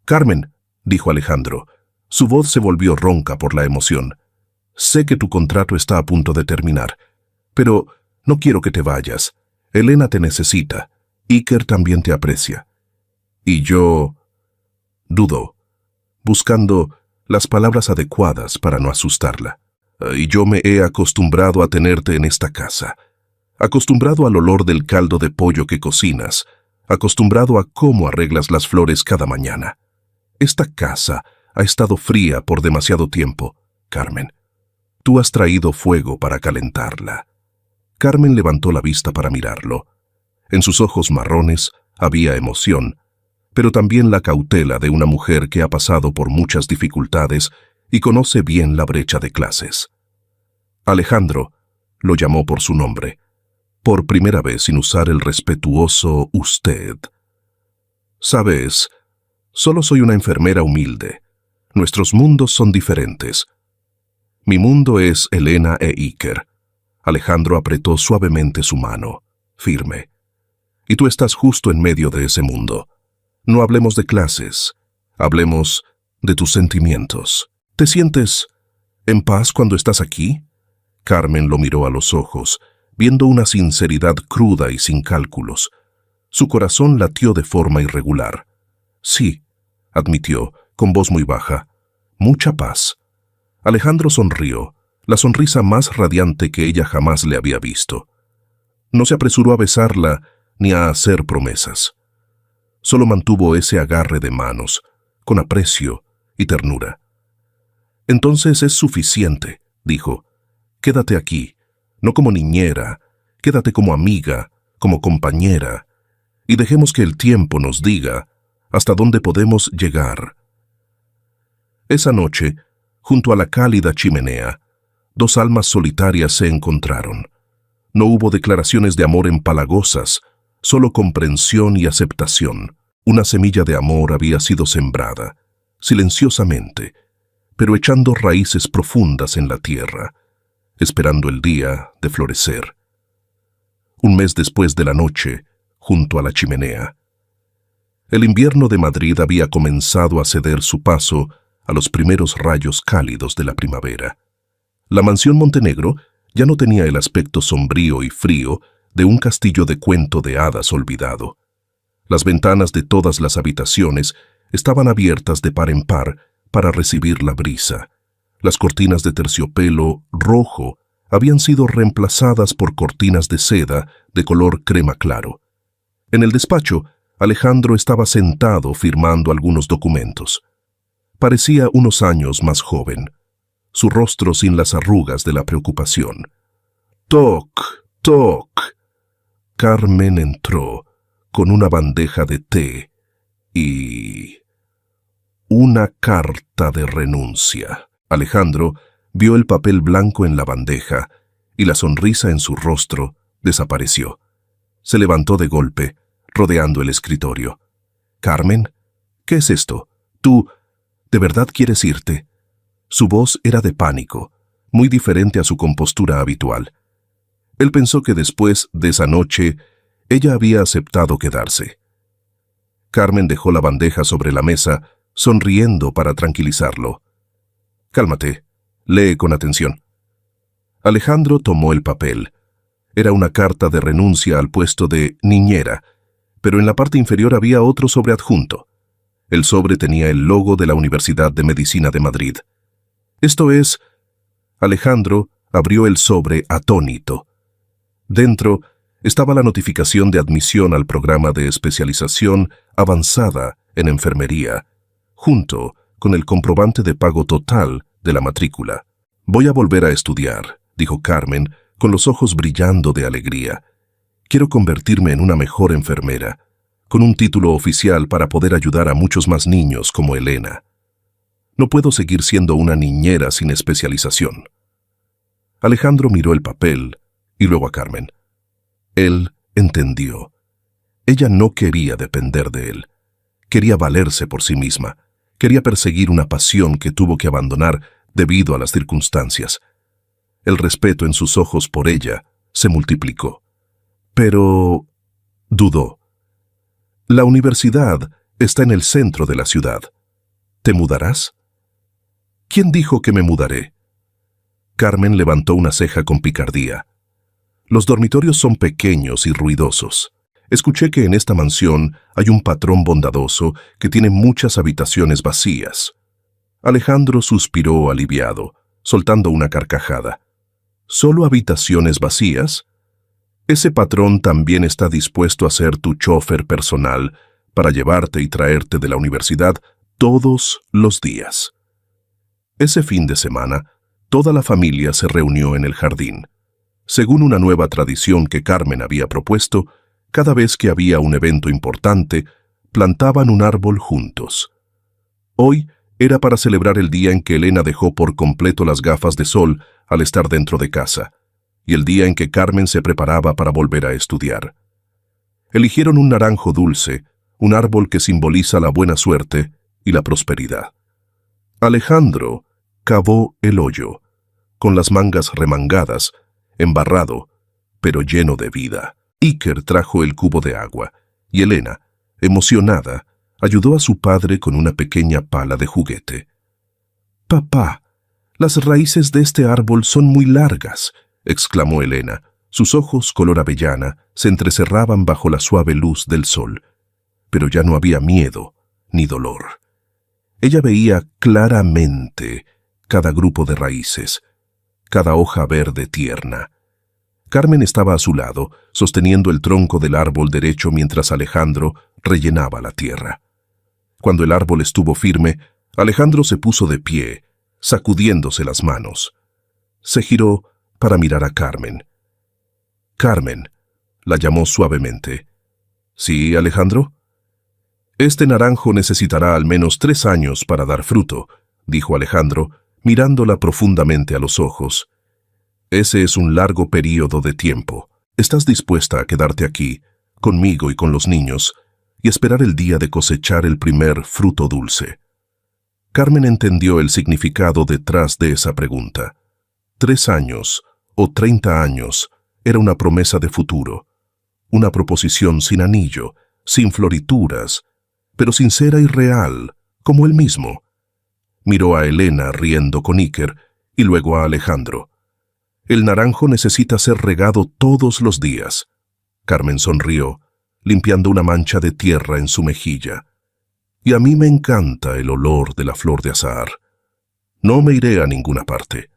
«Carmen», dijo Alejandro. Su voz se volvió ronca por la emoción. «Sé que tu contrato está a punto de terminar, pero no quiero que te vayas. Elena te necesita. Iker también te aprecia. Y yo...» Dudó, buscando las palabras adecuadas para no asustarla. «Y yo me he acostumbrado a tenerte en esta casa. Acostumbrado al olor del caldo de pollo que cocinas. Acostumbrado a cómo arreglas las flores cada mañana. Esta casa ha estado fría por demasiado tiempo, Carmen. Tú has traído fuego para calentarla. Carmen levantó la vista para mirarlo. En sus ojos marrones había emoción, pero también la cautela de una mujer que ha pasado por muchas dificultades y conoce bien la brecha de clases. Alejandro lo llamó por su nombre, por primera vez sin usar el respetuoso usted. Sabes, solo soy una enfermera humilde. Nuestros mundos son diferentes. Mi mundo es Elena e Iker. Alejandro apretó suavemente su mano, firme. Y tú estás justo en medio de ese mundo. No hablemos de clases, hablemos de tus sentimientos. ¿Te sientes en paz cuando estás aquí? Carmen lo miró a los ojos, viendo una sinceridad cruda y sin cálculos. Su corazón latió de forma irregular. Sí, admitió, con voz muy baja. Mucha paz. Alejandro sonrió, la sonrisa más radiante que ella jamás le había visto. No se apresuró a besarla ni a hacer promesas. Solo mantuvo ese agarre de manos, con aprecio y ternura. Entonces es suficiente, dijo. Quédate aquí, no como niñera, quédate como amiga, como compañera, y dejemos que el tiempo nos diga hasta dónde podemos llegar. Esa noche, junto a la cálida chimenea, dos almas solitarias se encontraron. No hubo declaraciones de amor empalagosas, solo comprensión y aceptación. Una semilla de amor había sido sembrada, silenciosamente, pero echando raíces profundas en la tierra, esperando el día de florecer. Un mes después de la noche, junto a la chimenea, el invierno de Madrid había comenzado a ceder su paso a los primeros rayos cálidos de la primavera. La mansión Montenegro ya no tenía el aspecto sombrío y frío de un castillo de cuento de hadas olvidado. Las ventanas de todas las habitaciones estaban abiertas de par en par para recibir la brisa. Las cortinas de terciopelo rojo habían sido reemplazadas por cortinas de seda de color crema claro. En el despacho, Alejandro estaba sentado firmando algunos documentos. Parecía unos años más joven, su rostro sin las arrugas de la preocupación. ¡Toc! ¡Toc! Carmen entró con una bandeja de té y una carta de renuncia. Alejandro vio el papel blanco en la bandeja y la sonrisa en su rostro desapareció. Se levantó de golpe, rodeando el escritorio. «Carmen, ¿qué es esto? ¿Tú de verdad quieres irte?» Su voz era de pánico, muy diferente a su compostura habitual. Él pensó que después de esa noche, ella había aceptado quedarse. Carmen dejó la bandeja sobre la mesa, sonriendo para tranquilizarlo. «Cálmate, lee con atención». Alejandro tomó el papel. Era una carta de renuncia al puesto de niñera, pero en la parte inferior había otro sobreadjunto. El sobre tenía el logo de la Universidad de Medicina de Madrid. Esto es... Alejandro abrió el sobre atónito. Dentro estaba la notificación de admisión al programa de especialización avanzada en enfermería, junto con el comprobante de pago total de la matrícula. «Voy a volver a estudiar», dijo Carmen, con los ojos brillando de alegría. «Quiero convertirme en una mejor enfermera, con un título oficial para poder ayudar a muchos más niños como Elena. No puedo seguir siendo una niñera sin especialización». Alejandro miró el papel y luego a Carmen. Él entendió. Ella no quería depender de él. Quería valerse por sí misma. Quería perseguir una pasión que tuvo que abandonar debido a las circunstancias. El respeto en sus ojos por ella se multiplicó. Pero dudó. «La universidad está en el centro de la ciudad. ¿Te mudarás?» «¿Quién dijo que me mudaré?» Carmen levantó una ceja con picardía. «Los dormitorios son pequeños y ruidosos. Escuché que en esta mansión hay un patrón bondadoso que tiene muchas habitaciones vacías». Alejandro suspiró aliviado, soltando una carcajada. «¿Solo habitaciones vacías? Ese patrón también está dispuesto a ser tu chofer personal para llevarte y traerte de la universidad todos los días. Ese fin de semana, toda la familia se reunió en el jardín. Según una nueva tradición que Carmen había propuesto, cada vez que había un evento importante, plantaban un árbol juntos. Hoy era para celebrar el día en que Elena dejó por completo las gafas de sol al estar dentro de casa, y el día en que Carmen se preparaba para volver a estudiar. Eligieron un naranjo dulce, un árbol que simboliza la buena suerte y la prosperidad. Alejandro cavó el hoyo, con las mangas remangadas, embarrado, pero lleno de vida. Iker trajo el cubo de agua, y Elena, emocionada, ayudó a su padre con una pequeña pala de juguete. «Papá, las raíces de este árbol son muy largas», exclamó Elena. Sus ojos color avellana se entrecerraban bajo la suave luz del sol, pero ya no había miedo ni dolor. Ella veía claramente cada grupo de raíces, cada hoja verde tierna. Carmen estaba a su lado, sosteniendo el tronco del árbol derecho mientras Alejandro rellenaba la tierra. Cuando el árbol estuvo firme, Alejandro se puso de pie, sacudiéndose las manos. Se giró para mirar a Carmen. «Carmen», la llamó suavemente. «¿Sí, Alejandro?» «Este naranjo necesitará al menos 3 años para dar fruto», dijo Alejandro, mirándola profundamente a los ojos. «Ese es un largo período de tiempo. ¿Estás dispuesta a quedarte aquí, conmigo y con los niños, y esperar el día de cosechar el primer fruto dulce?» Carmen entendió el significado detrás de esa pregunta. 3 años o 30 años era una promesa de futuro, una proposición sin anillo, sin florituras, pero sincera y real, como él mismo. Miró a Elena riendo con Iker y luego a Alejandro. «El naranjo necesita ser regado todos los días». Carmen sonrió, limpiando una mancha de tierra en su mejilla. «Y a mí me encanta el olor de la flor de azahar. No me iré a ninguna parte».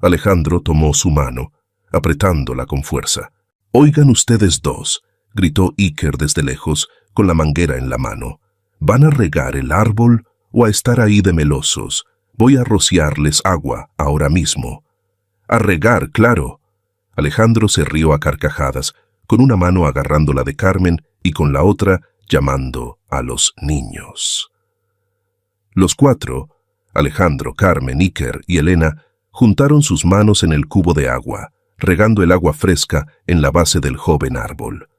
Alejandro tomó su mano, apretándola con fuerza. «Oigan ustedes dos», gritó Iker desde lejos, con la manguera en la mano. «¿Van a regar el árbol o a estar ahí de melosos? Voy a rociarles agua ahora mismo». «A regar, claro». Alejandro se rió a carcajadas, con una mano agarrando la de Carmen y con la otra llamando a los niños. Los 4, Alejandro, Carmen, Iker y Elena, juntaron sus manos en el cubo de agua, regando el agua fresca en la base del joven árbol.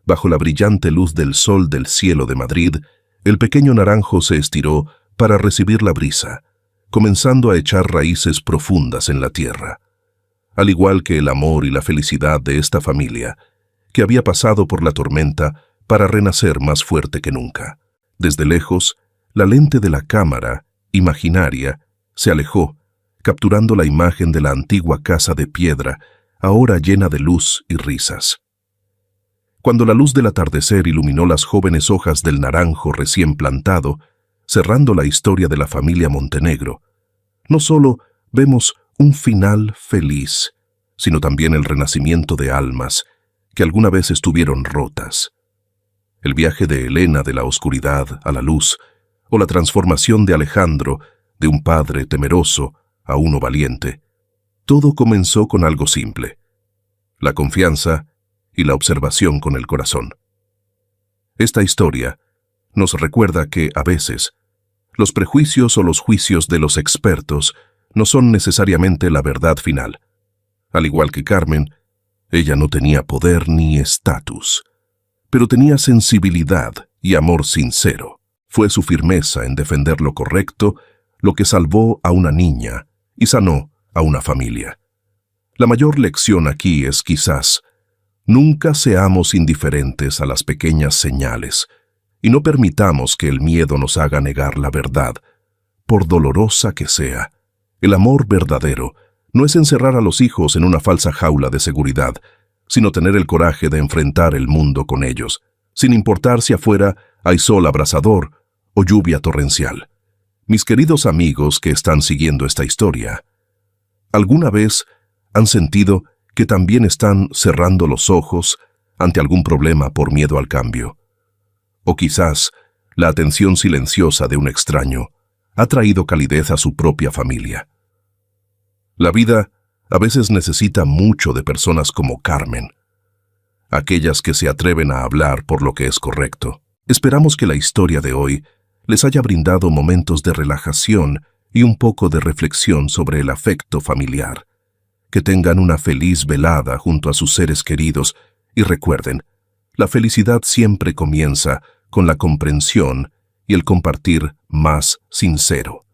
Bajo la brillante luz del sol del cielo de Madrid, el pequeño naranjo se estiró para recibir la brisa, comenzando a echar raíces profundas en la tierra. Al igual que el amor y la felicidad de esta familia, que había pasado por la tormenta para renacer más fuerte que nunca. Desde lejos, la lente de la cámara, imaginaria, se alejó, capturando la imagen de la antigua casa de piedra, ahora llena de luz y risas. Cuando la luz del atardecer iluminó las jóvenes hojas del naranjo recién plantado, cerrando la historia de la familia Montenegro, no solo vemos un final feliz, sino también el renacimiento de almas que alguna vez estuvieron rotas. El viaje de Elena de la oscuridad a la luz, o la transformación de Alejandro de un padre temeroso a uno valiente, todo comenzó con algo simple: la confianza y la observación con el corazón. Esta historia nos recuerda que, a veces, los prejuicios o los juicios de los expertos no son necesariamente la verdad final. Al igual que Carmen, ella no tenía poder ni estatus, pero tenía sensibilidad y amor sincero. Fue su firmeza en defender lo correcto lo que salvó a una niña y sanó a una familia. La mayor lección aquí es quizás: nunca seamos indiferentes a las pequeñas señales y no permitamos que el miedo nos haga negar la verdad, por dolorosa que sea. El amor verdadero no es encerrar a los hijos en una falsa jaula de seguridad, sino tener el coraje de enfrentar el mundo con ellos, sin importar si afuera hay sol abrasador o lluvia torrencial. Mis queridos amigos que están siguiendo esta historia, ¿alguna vez han sentido que también están cerrando los ojos ante algún problema por miedo al cambio? O quizás La atención silenciosa de un extraño ha traído calidez a su propia familia. La vida a veces necesita mucho de personas como Carmen, aquellas que se atreven a hablar por lo que es correcto. Esperamos que la historia de hoy les haya brindado momentos de relajación y un poco de reflexión sobre el afecto familiar. Que tengan una feliz velada junto a sus seres queridos y recuerden, la felicidad siempre comienza con la comprensión y el compartir más sincero.